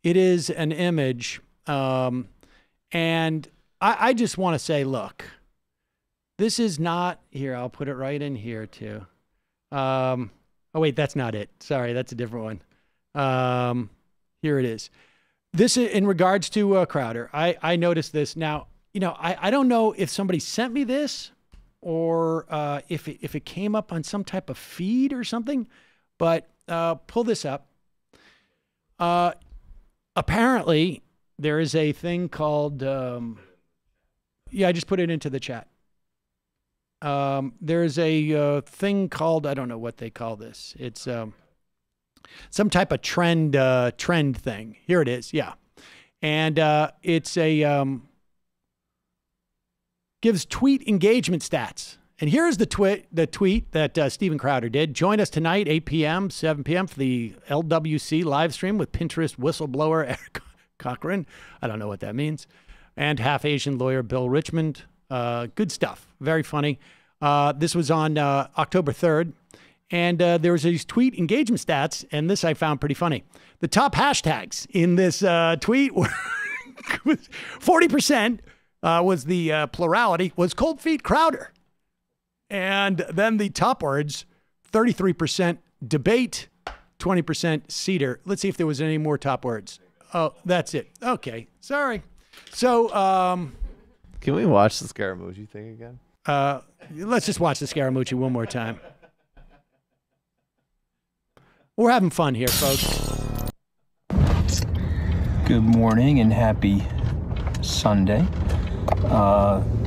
It is an image, and I just want to say, look, this is not here. I'll put it right in here too. Oh wait, that's not it. Sorry, that's a different one. Here it is. This is in regards to Crowder. I noticed this. Now, you know, I don't know if somebody sent me this or if it came up on some type of feed or something, but pull this up. Apparently, there is a thing called, yeah, I just put it into the chat. There's a thing called, I don't know what they call this. It's some type of trend thing. Here it is, yeah. And it's gives tweet engagement stats. And here's the tweet that Steven Crowder did. Join us tonight, 8 p.m., 7 p.m. for the LWC live stream with Pinterest whistleblower Eric Cochran. I don't know what that means. And half-Asian lawyer Bill Richmond. Good stuff. Very funny. This was on October 3rd. And there was these tweet engagement stats, and this I found pretty funny. The top hashtags in this tweet were 40% was the plurality, was Cold Feet Crowder. And then the top words, 33% debate, 20% Seder. Let's see if there was any more top words. Oh, that's it. Okay, sorry. So, can we watch the Scaramucci thing again? Let's just watch the Scaramucci one more time. We're having fun here, folks. Good morning and happy Sunday.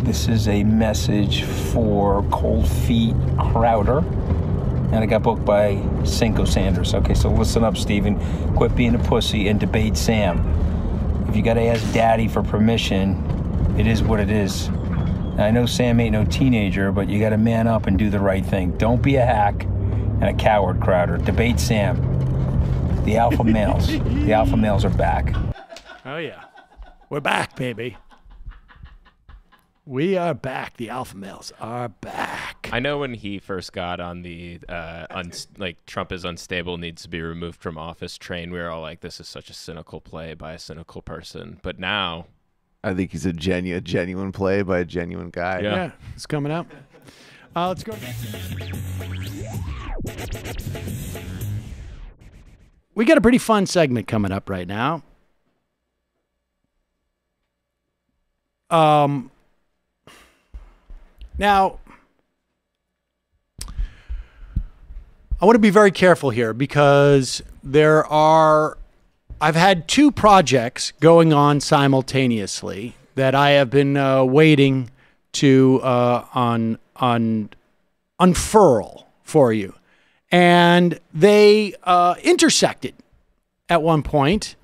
This is a message for Cold Feet Crowder. And I got booked by Cinco Sanders. Okay, so listen up, Steven. Quit being a pussy and debate Sam. If you got to ask Daddy for permission, it is what it is. Now, I know Sam ain't no teenager, but you got to man up and do the right thing. Don't be a hack and a coward, Crowder. Debate Sam. The alpha males. The alpha males are back. Oh, yeah. We're back, baby. We are back. The alpha males are back. I know when he first got on the like Trump is unstable, needs to be removed from office train, we were all like, this is such a cynical play by a cynical person. But now I think he's a genuine play by a genuine guy. Yeah, it's coming up. Let's go. We got a pretty fun segment coming up right now. Now, I want to be very careful here because I've had two projects going on simultaneously that I have been waiting to unfurl for you. And they intersected at one point,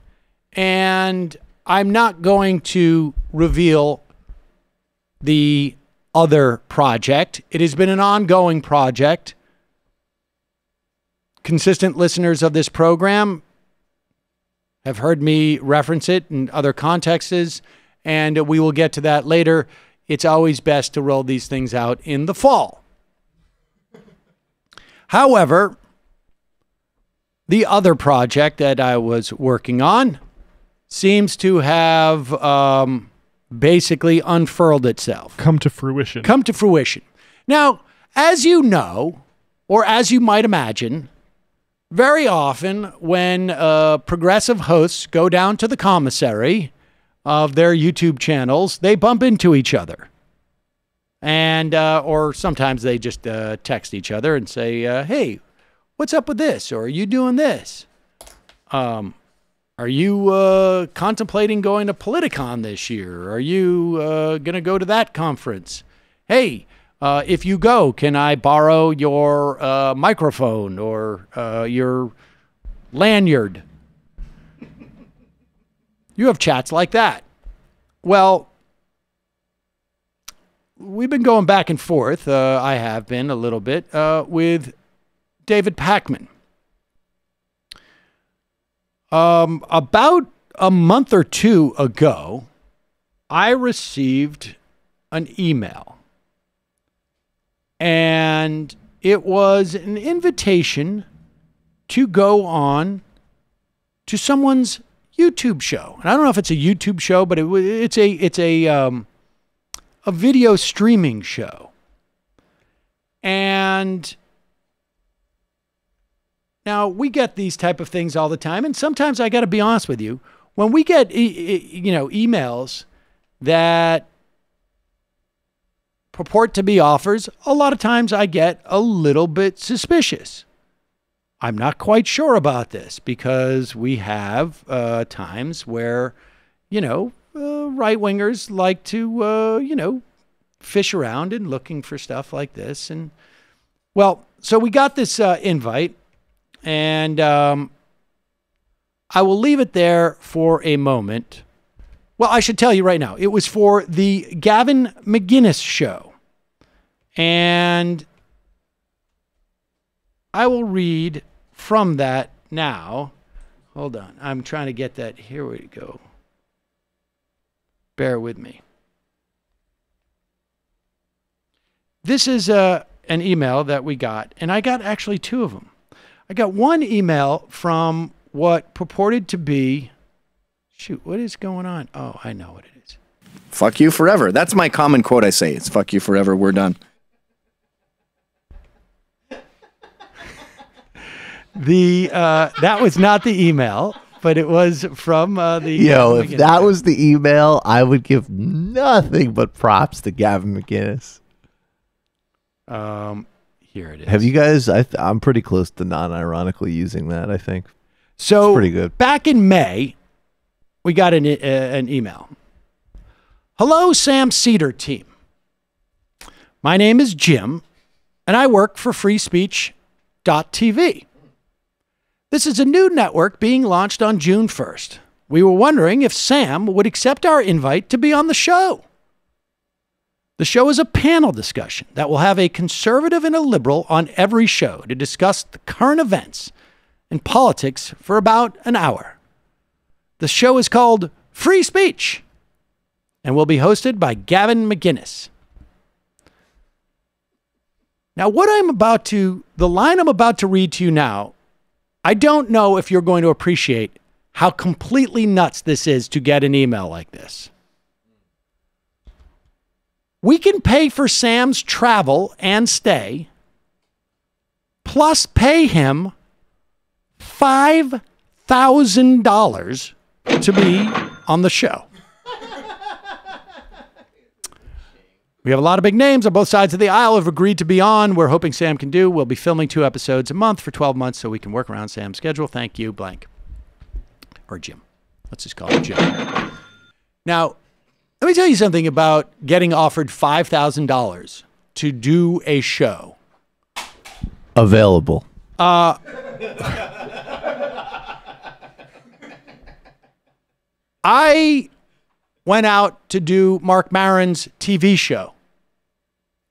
and I'm not going to reveal the other project. It has been an ongoing project. Consistent listeners of this program have heard me reference it in other contexts, and we will get to that later. It's always best to roll these things out in the fall. However, the other project that I was working on seems to have basically unfurled itself. Come to fruition. Come to fruition. Now, as you know, or as you might imagine, very often when progressive hosts go down to the commissary of their YouTube channels, they bump into each other. And or sometimes they just text each other and say, hey, what's up with this? Or are you doing this? Are you contemplating going to Politicon this year? Are you going to go to that conference? Hey, if you go, can I borrow your microphone or your lanyard? You have chats like that. Well, we've been going back and forth. I have been a little bit with David Pakman. About a month or two ago, I received an email, and it was an invitation to go on to someone's YouTube show. And I don't know if it's a YouTube show, but it's a video streaming show. And now we get these type of things all the time, and sometimes I got to be honest with you, when we get emails that purport to be offers, a lot of times I get a little bit suspicious. I'm not quite sure about this because we have times where, right-wingers like to, fish around and looking for stuff like this. And, well, so we got this invite, and I will leave it there for a moment. Well, I should tell you right now, it was for the Gavin McInnes show. And I will read from that now. Hold on. I'm trying to get that. Here we go. Bear with me. This is an email that we got, and I got actually two of them. I got one email from what purported to be, shoot, what is going on? Oh, I know what it is. Fuck you forever. That's my common quote I say. It's fuck you forever. We're done. That was not the email, but it was from the... Yo, if that was the email, I would give nothing but props to Gavin McInnes. Here it is. Have you guys... I'm pretty close to non-ironically using that, I think. So, it's pretty good. Back in May, we got an email. Hello, Sam Seder team. My name is Jim, and I work for freespeech.tv. This is a new network being launched on June 1st. We were wondering if Sam would accept our invite to be on the show. The show is a panel discussion that will have a conservative and a liberal on every show to discuss the current events and politics for about an hour. The show is called Free Speech and will be hosted by Gavin McInnes. Now, the line I'm about to read to you now, I don't know if you're going to appreciate how completely nuts this is to get an email like this. We can pay for Sam's travel and stay, plus pay him $5,000 to be on the show. We have a lot of big names on both sides of the aisle who have agreed to be on. We're hoping Sam can do. We'll be filming 2 episodes a month for 12 months so we can work around Sam's schedule. Thank you, blank. Or Jim. Let's just call it Jim. Now, let me tell you something about getting offered $5,000 to do a show. Available. I went out to do Mark Maron's TV show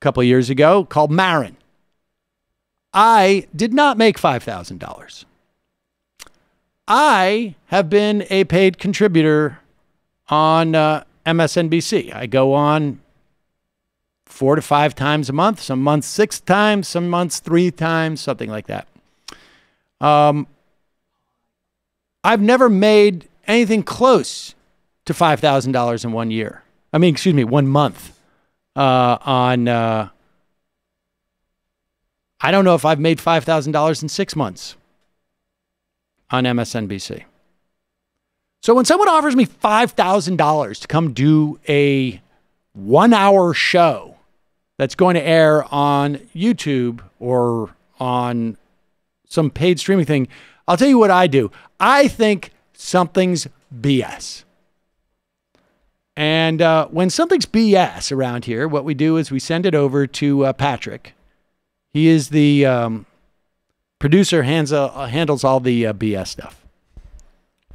a couple of years ago called Maron. I did not make $5,000. I have been a paid contributor on MSNBC. I go on 4 to 5 times a month, some months 6 times, some months 3 times, something like that. I've never made anything close to $5,000 in 1 year. 1 month. I don't know if I've made $5,000 in 6 months on MSNBC. So when someone offers me $5,000 to come do a 1-hour show that's going to air on YouTube or on some paid streaming thing, I'll tell you what I do. I think something's BS. And when something's BS around here, what we do is we send it over to Patrick. He is the producer, handles all the BS stuff.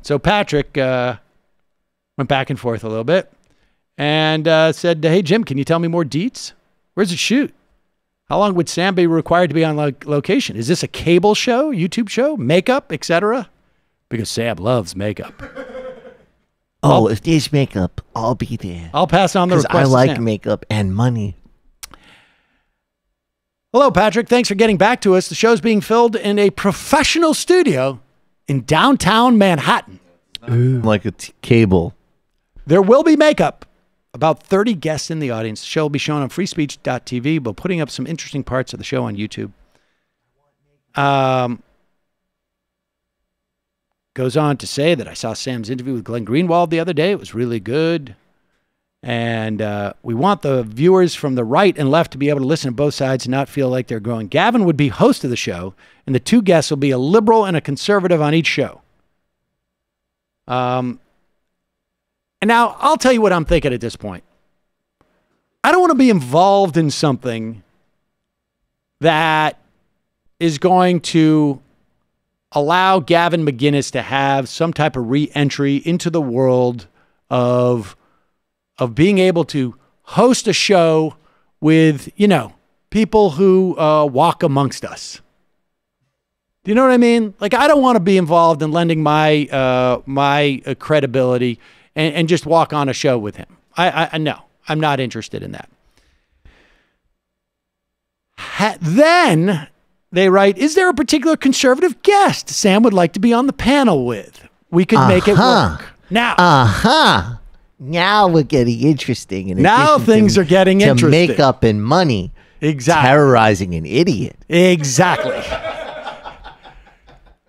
So Patrick went back and forth a little bit. and said, "Hey, Jim, can you tell me more deets? Where's it shoot? How long would Sam be required to be on location? Is this a cable show, YouTube show, makeup, etc.?" Because Sam loves makeup. Oh, if there's makeup, I'll be there. I'll pass on the request. I like to Sam. makeup and money. Hello, Patrick. Thanks for getting back to us. The show's being filmed in a professional studio in downtown Manhattan. Like a cable. There will be makeup. About 30 guests in the audience. The show will be shown on freespeech.tv, but putting up some interesting parts of the show on YouTube. Goes on to say that I saw Sam's interview with Glenn Greenwald the other day. It was really good. And we want the viewers from the right and left to be able to listen to both sides and not feel like they're growing. Gavin would be host of the show, and the two guests will be a liberal and a conservative on each show. And now I'll tell you what I'm thinking at this point. I don't want to be involved in something that is going to allow Gavin McGinnis to have some type of re-entry into the world of being able to host a show with, you know, people who walk amongst us. Do you know what I mean? Like, I don't want to be involved in lending my credibility and just walk on a show with him. I no, I'm not interested in that. Then they write, is there a particular conservative guest Sam would like to be on the panel with? We could make it work. Now. Now we're getting interesting. In now things are getting interesting. Makeup and money. Exactly. Terrorizing an idiot. Exactly.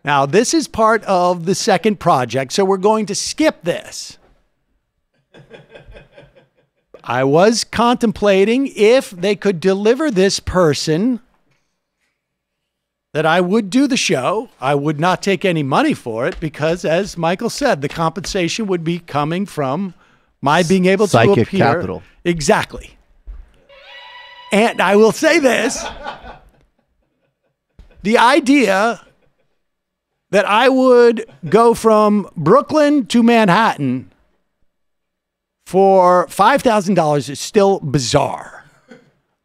Now, this is part of the second project, so we're going to skip this. I was contemplating if they could deliver this person that I would do the show. I would not take any money for it because, as Michael said, the compensation would be coming from my being able to appear. Psychic capital. Exactly. And I will say this. The idea that I would go from Brooklyn to Manhattan for $5,000 is still bizarre.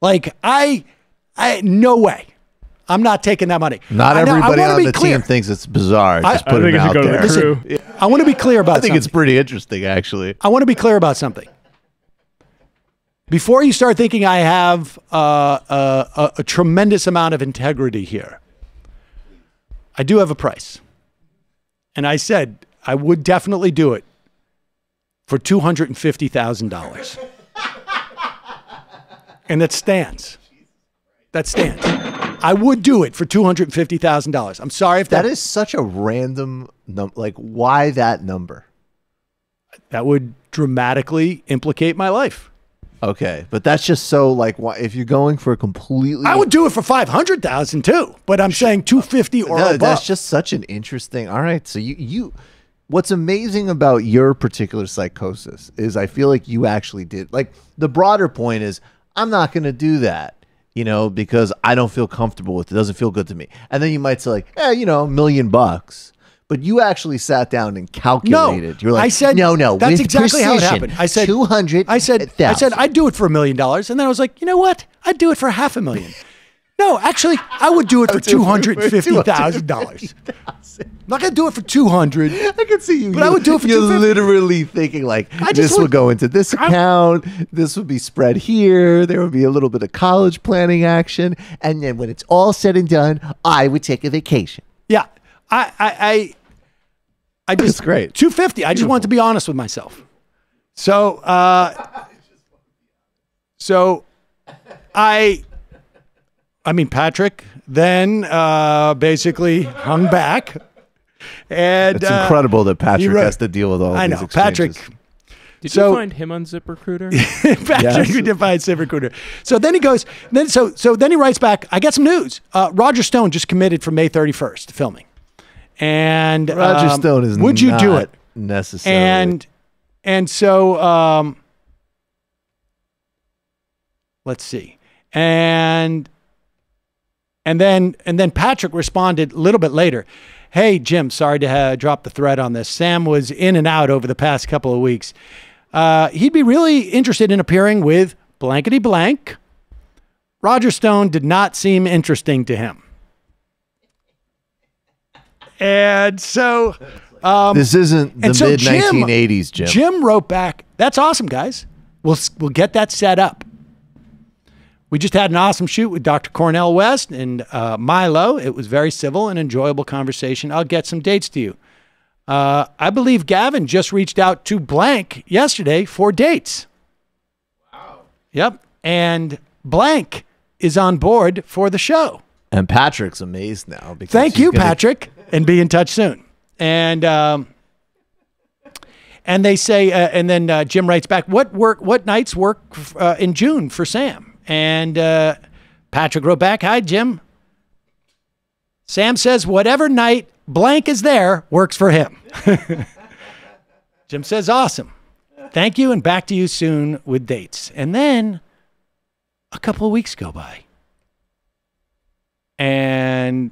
Like, no way. I'm not taking that money. Not everybody on the team thinks it's bizarre. Just put it out there. Listen, I want to be clear about something. I think it's pretty interesting, actually. I want to be clear about something. Before you start thinking I have a tremendous amount of integrity here, I do have a price. And I said I would definitely do it for $250,000. And that stands. That stands. I would do it for $250,000. I'm sorry if that is such a random number. Like, why that number? That would dramatically implicate my life. Okay, but that's just so like, why, if you're going for a completely, I would do it for $500,000 too. But I'm saying $250,000 or above. That's just such an interesting. All right, so you. What's amazing about your particular psychosis is I feel like you actually did. Like, the broader point is I'm not going to do that, you know, because I don't feel comfortable with it. It doesn't feel good to me. And then you might say like, you know, $1 million. But you actually sat down and calculated. No, you're like, I said, no, that's with exactly how it happened. I said 200. I said I'd do it for $1 million, and then I was like, you know what? I'd do it for $500,000. No, actually, I would do it for $250,000. I'm not gonna do it for $200,000. I can see you. But I would do it for You're $250,000. literally thinking like, this would go into this account. This would be spread here. There would be a little bit of college planning action, and then when it's all said and done, I would take a vacation. Yeah, I just, that's great. $250,000. I just want to be honest with myself. So, I mean, Patrick then basically hung back. And it's incredible that Patrick has to deal with all I these know, exchanges. Patrick. Did you find him on ZipRecruiter? Patrick, we did find ZipRecruiter. So then he goes, then he writes back, I got some news. Roger Stone just committed for May 31st to filming. And Roger Stone is would you do it? Necessarily. And so let's see. And then Patrick responded a little bit later. Hey, Jim, sorry to drop the thread on this. Sam was in and out over the past couple of weeks. He'd be really interested in appearing with blankety blank. Roger Stone did not seem interesting to him. And so... this isn't the mid-1980s, Jim. Jim wrote back, that's awesome, guys. We'll get that set up. We just had an awesome shoot with Dr. Cornell West and Milo. It was very civil and enjoyable conversation. I'll get some dates to you. I believe Gavin just reached out to blank yesterday for dates. Wow. Yep. And blank is on board for the show. And Patrick's amazed now. Thank you, Patrick, and be in touch soon. And they say, and then Jim writes back, what nights work in June for Sam? And Patrick wrote back, hi, Jim. Sam says whatever night blank is there works for him. Jim says, awesome. Thank you, and back to you soon with dates. And then a couple of weeks go by. And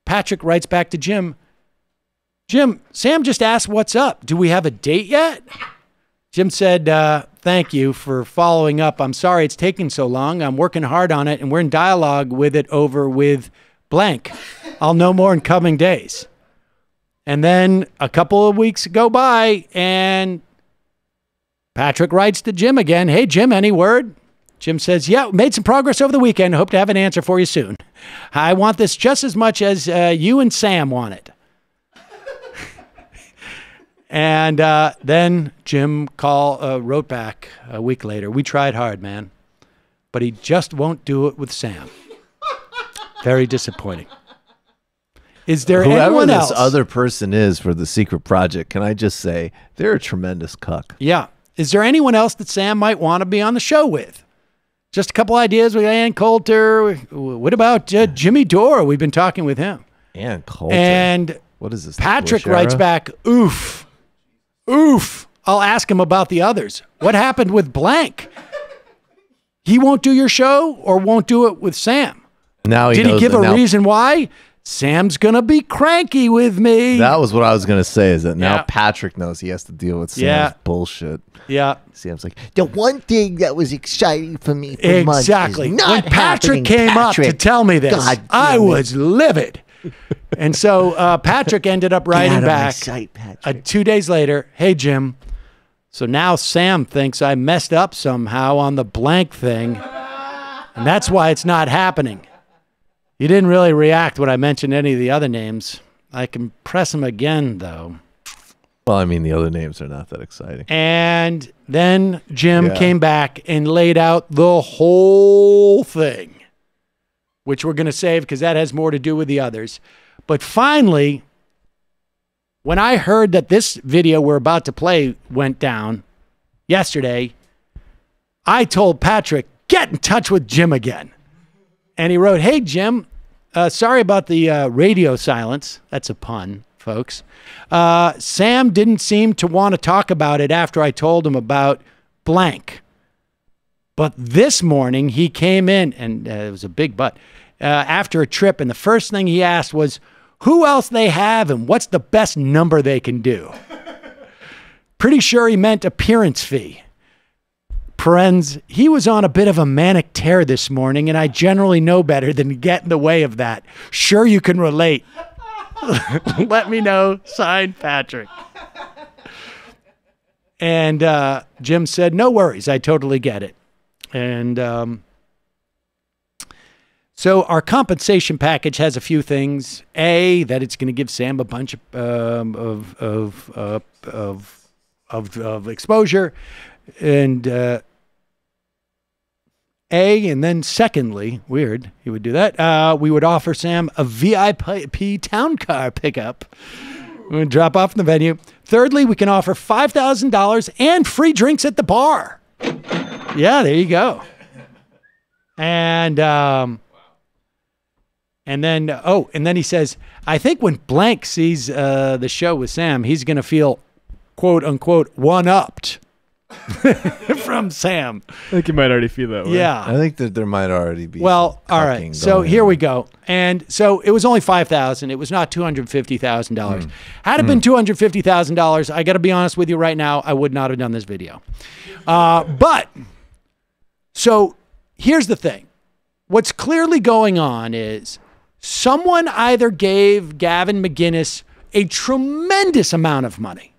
Patrick writes back to Jim, Sam just asked what's up. Do we have a date yet? Jim said, thank you for following up. I'm sorry it's taking so long. I'm working hard on it, and we're in dialogue with it over with blank. I'll know more in coming days. And then a couple of weeks go by, and Patrick writes to Jim again. Hey, Jim, any word? Jim says, yeah, made some progress over the weekend. Hope to have an answer for you soon. I want this just as much as you and Sam want it. And then Jim wrote back a week later, we tried hard, man, but he just won't do it with Sam. Very disappointing. Is there anyone else? Whoever this other person is for the secret project, can I just say, they're a tremendous cuck. Yeah. Is there anyone else that Sam might want to be on the show with? Just a couple ideas with Ann Coulter. What about Jimmy Dore? We've been talking with him. Ann Coulter. And what is this? Patrick writes back, oof. Oof. I'll ask him about the others. What happened with blank? He won't do your show or won't do it with Sam? Now Did he give a reason why? Sam's going to be cranky with me. That was what I was going to say, is that now Patrick knows he has to deal with Sam's bullshit. Yeah. Sam's like, the one thing that was exciting for me for exactly. months is not when Patrick came up to tell me this, I was livid. And so Patrick ended up writing back 2 days later, hey, Jim, so now Sam thinks I messed up somehow on the blank thing, and that's why it's not happening. You didn't really react when I mentioned any of the other names. I can press him again, though. Well, I mean, the other names are not that exciting. And then Jim came back and laid out the whole thing, which we're going to save because that has more to do with the others. But finally, when I heard that this video we're about to play went down yesterday, I told Patrick, get in touch with Jim again. And he wrote, hey, Jim, sorry about the radio silence. That's a pun, folks. Sam didn't seem to want to talk about it after I told him about blank. But this morning he came in, and it was a big but, after a trip, and the first thing he asked was who else they have and what's the best number they can do. Pretty sure he meant appearance fee. Parens, he was on a bit of a manic tear this morning, and I generally know better than to get in the way of that. Sure you can relate. Let me know. Signed, Patrick. And Jim said, no worries. I totally get it. And so our compensation package has a few things. A, that it's going to give Sam a bunch of exposure. And and then secondly, weird, he would do that. We would offer Sam a VIP town car pickup. We would drop off in the venue. Thirdly, we can offer $5,000 and free drinks at the bar. Yeah, there you go. And then he says, I think when blank sees the show with Sam, he's going to feel, quote unquote, one-upped. from Sam. I think you might already feel that way. Yeah. I think that there might already be. Well, all right. So here we go. And so it was only $5,000. It was not $250,000. Had it been $250,000, I got to be honest with you right now, I would not have done this video. But so here's the thing. What's clearly going on is someone either gave Gavin McInnes a tremendous amount of money,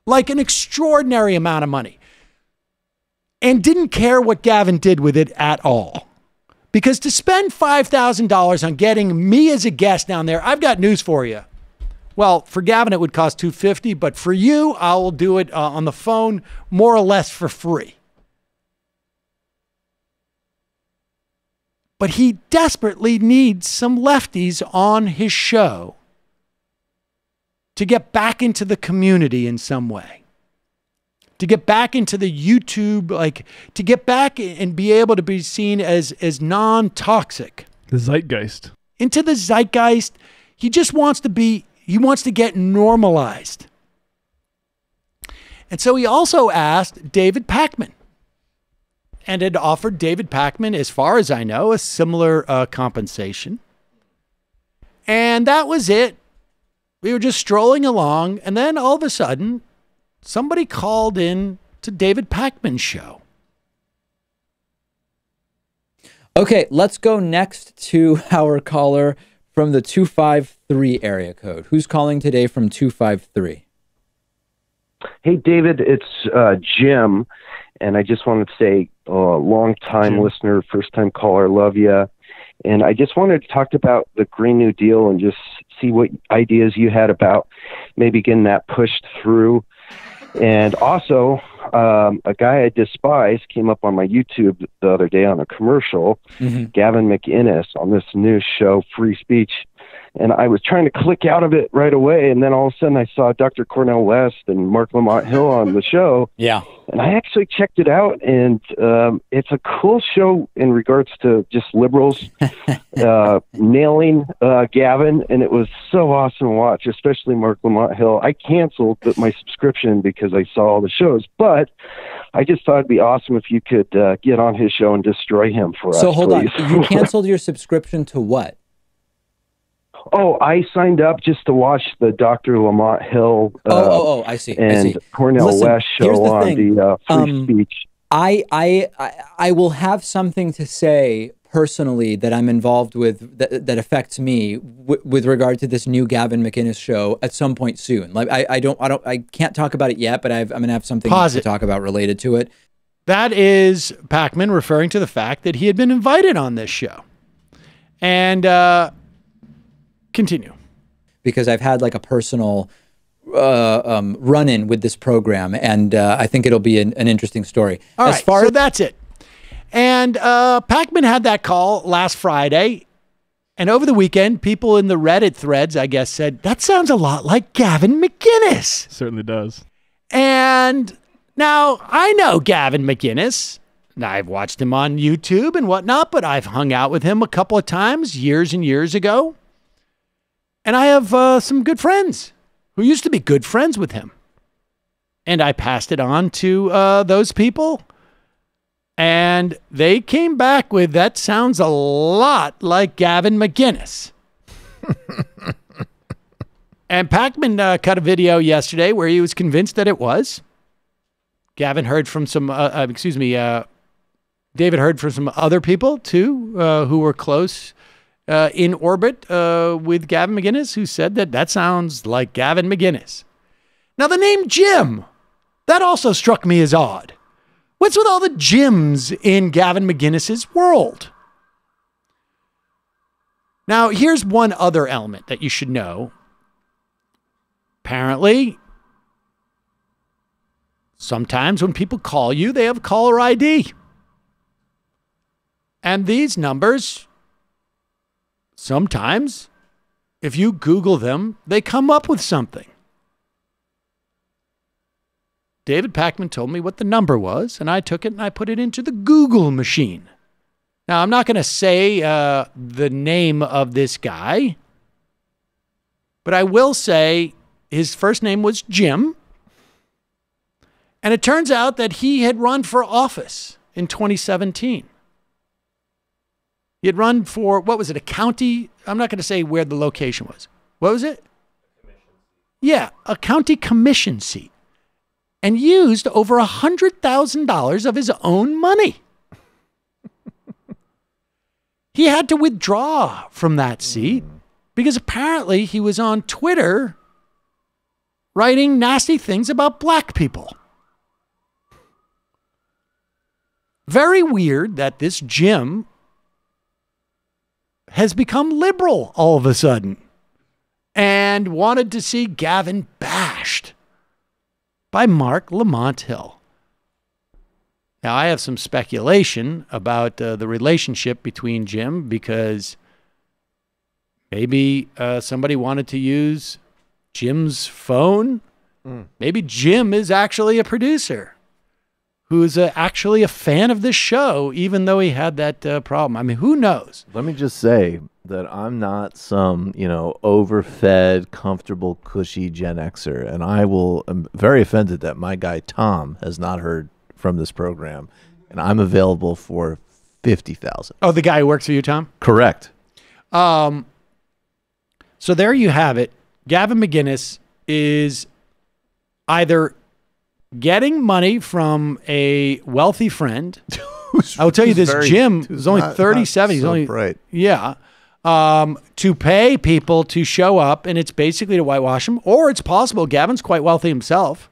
like an extraordinary amount of money, and didn't care what Gavin did with it at all. Because to spend $5,000 on getting me as a guest down there, I've got news for you. Well, for Gavin, it would cost $250, but for you, I will do it on the phone more or less for free. But he desperately needs some lefties on his show to get back into the community in some way, to get back into the YouTube, like to get back and be able to be seen as non-toxic. The zeitgeist. Into the zeitgeist. He just wants to get normalized. And so he also asked David Pakman, and had offered David Pakman, as far as I know, a similar compensation. And that was it. We were just strolling along, and then all of a sudden, somebody called in to David Pakman's show. Okay, let's go next to our caller from the 253 area code. Who's calling today from 253? Hey, David, it's Jim, and I just wanted to say, long-time listener, first-time caller, love you. And I just wanted to talk about the Green New Deal and just see what ideas you had about maybe getting that pushed through. And also, a guy I despise came up on my YouTube the other day on a commercial, Gavin McInnes, on this new show, Free Speech. And I was trying to click out of it right away, and then all of a sudden I saw Dr. Cornel West and Mark Lamont Hill on the show. Yeah. And I actually checked it out, and it's a cool show in regards to just liberals nailing Gavin, and it was so awesome to watch, especially Mark Lamont Hill. I canceled my subscription because I saw all the shows, but I just thought it'd be awesome if you could get on his show and destroy him for us. So hold please. on. You canceled your subscription to what? Oh, I signed up just to watch the Dr. Lamont Hill I see. and Cornel West show on the Free Speech. I will have something to say personally that I'm involved with that affects me with regard to this new Gavin McInnes show at some point soon. Like I can't talk about it yet, but I'm going to have something to talk about related to it. That is Pakman referring to the fact that he had been invited on this show. And continue. Because I've had like a personal run-in with this program, and I think it'll be an interesting story. All right, so that's it. And Pakman had that call last Friday, and over the weekend, people in the Reddit threads, I guess, said, that sounds a lot like Gavin McInnes. Certainly does. And now, I know Gavin McInnes. I've watched him on YouTube and whatnot, but I've hung out with him a couple of times years and years ago. And I have some good friends who used to be good friends with him. And I passed it on to those people. And they came back with, that sounds a lot like Gavin McInnes. And Pakman cut a video yesterday where he was convinced that it was. Gavin heard from some, David heard from some other people too, who were close in orbit with Gavin McInnes, who said that sounds like Gavin McInnes. Now the name Jim, that also struck me as odd. What's with all the Jims in Gavin McInnes's world? Now here's one other element that you should know. Apparently, sometimes when people call you, they have caller ID. And these numbers, sometimes, if you Google them, they come up with something. David Pakman told me what the number was, and I took it and I put it into the Google machine. Now, I'm not going to say the name of this guy, but I will say his first name was Jim, And it turns out that he had run for office in 2017. He had run for, what was it, a county? I'm not going to say where the location was. What was it? Yeah, a county commission seat. And used over $100,000 of his own money. He had to withdraw from that seat because apparently he was on Twitter writing nasty things about black people. Very weird that this Jim has become liberal all of a sudden and wanted to see Gavin bashed by Mark Lamont Hill. Now, I have some speculation about the relationship between Jim because maybe somebody wanted to use Jim's phone. Maybe Jim is actually a producer who's actually a fan of this show, even though he had that problem. I mean, who knows? Let me just say that I'm not some, overfed, comfortable, cushy Gen Xer, and I'm very offended that my guy Tom has not heard from this program, and I'm available for 50,000. Oh, the guy who works for you, Tom? Correct. So there you have it. Gavin McInnes is either getting money from a wealthy friend. I will tell you this, Jim is only 37. He's only bright. Yeah. To pay people to show up, and it's basically to whitewash him, or it's possible Gavin's quite wealthy himself.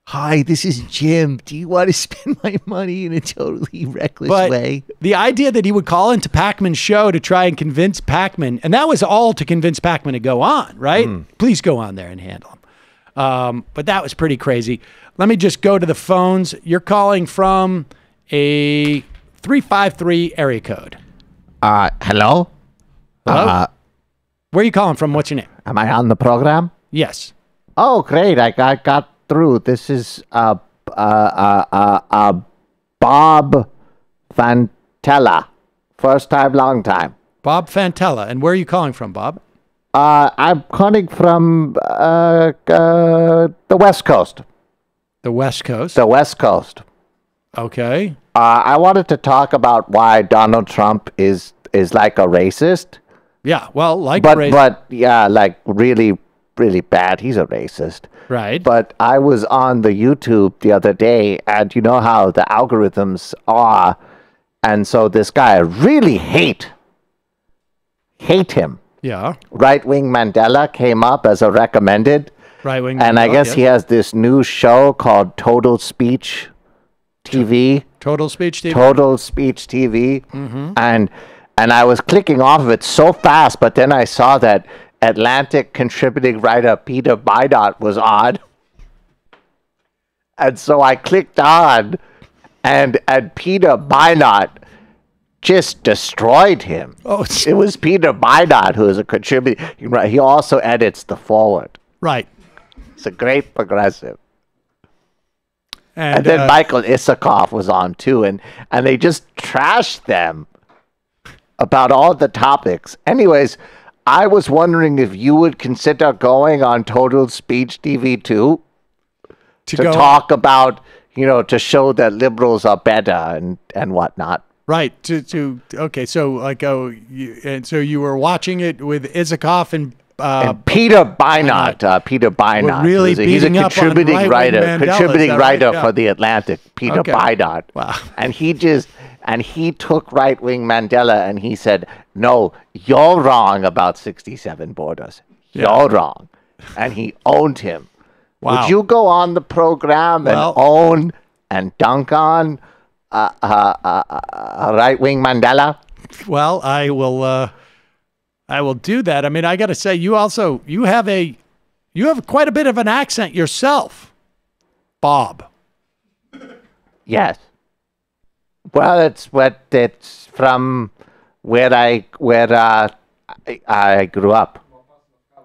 Hi, this is Jim. Do you want to spend my money in a totally reckless way? The idea that he would call into Pacman's show to try and convince Pacman, and that was all to convince Pacman to go on, right? Please go on there and handle him. But that was pretty crazy. Let me just go to the phones. You're calling from a 353 area code. Hello? Hello? Where are you calling from? What's your name? Am I on the program? Yes. Oh, great. I got through. This is Bob Fantella. First time, long time. Bob Fantella. And where are you calling from, Bob? I'm calling from the West Coast. The West Coast? The West Coast. Okay. I wanted to talk about why Donald Trump is like a racist. Yeah, well, but yeah, like really, really bad. He's a racist. Right. But I was on the YouTube the other day, and you know how the algorithms are, and so this guy, I really hate him. Yeah. Right-wing Mandela came up as a recommended. Right-wing And I guess he has this new show called Total Speech TV. Total Speech TV? Total Speech TV. Mm-hmm. And I was clicking off of it so fast, but then I saw that Atlantic contributing writer Peter Bynot was on. And so I clicked on, and Peter Bynot just destroyed him. Oh, it was Peter Bynot who is a contributor. He also edits the forward. Right. It's a great progressive. And then Michael Isikoff was on too, and they just trashed them about all the topics. Anyways, I was wondering if you would consider going on Total Speech TV too to talk about, to show that liberals are better and whatnot. Right. Okay. So like, so you were watching it with Isikoff and Peter Bynot. Peter Bynot. Really he's a contributing writer for the Atlantic. Peter Bynot. Wow. And he took right-wing Mandela and he said, "No, you're wrong about 67 borders. You're wrong," and he owned him. Wow. Would you go on the program and own and dunk on right-wing Mandela? Well, I will do that. I mean, I got to say, you have quite a bit of an accent yourself, Bob. Yes. Well, it's from where I grew up.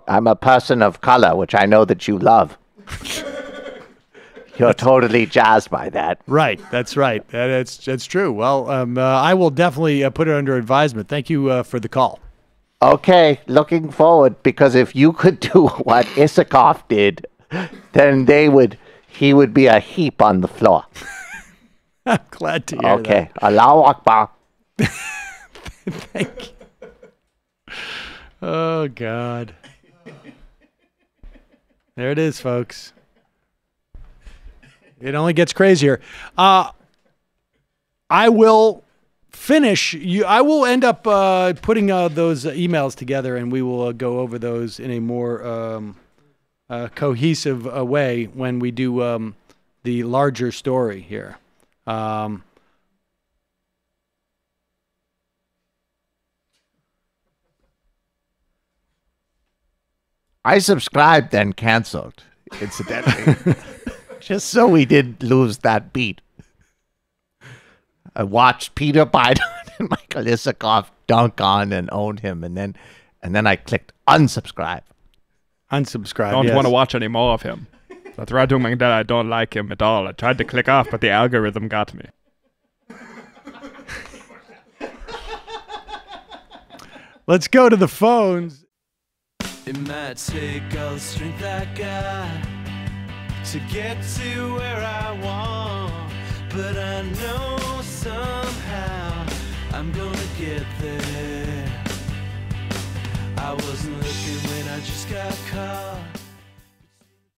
I'm a person of color, which I know that you love. You're totally jazzed by that. Right. That's right. That's true. Well, I will definitely put it under advisement. Thank you for the call. Okay, looking forward, because if you could do what Isikoff did, then they would, he would be a heap on the floor. I'm glad to hear Okay. Allahu Akbar. Thank you. Oh, God. There it is, folks. It only gets crazier. I will finish. I will end up putting those emails together, and we will go over those in a more cohesive way when we do the larger story here. I subscribed and canceled, incidentally, just so we didn't lose that beat. I watched Peter Biden and Michael Isikoff dunk on and own him, and then I clicked unsubscribe. Unsubscribe. I don't want to watch any more of him. I tried doing that. I don't like him at all. I tried to click off, but the algorithm got me. Let's go to the phones. It might take all the strength I got to get to where I want, but I know somehow I'm gonna get there. I wasn't looking when I just got caught.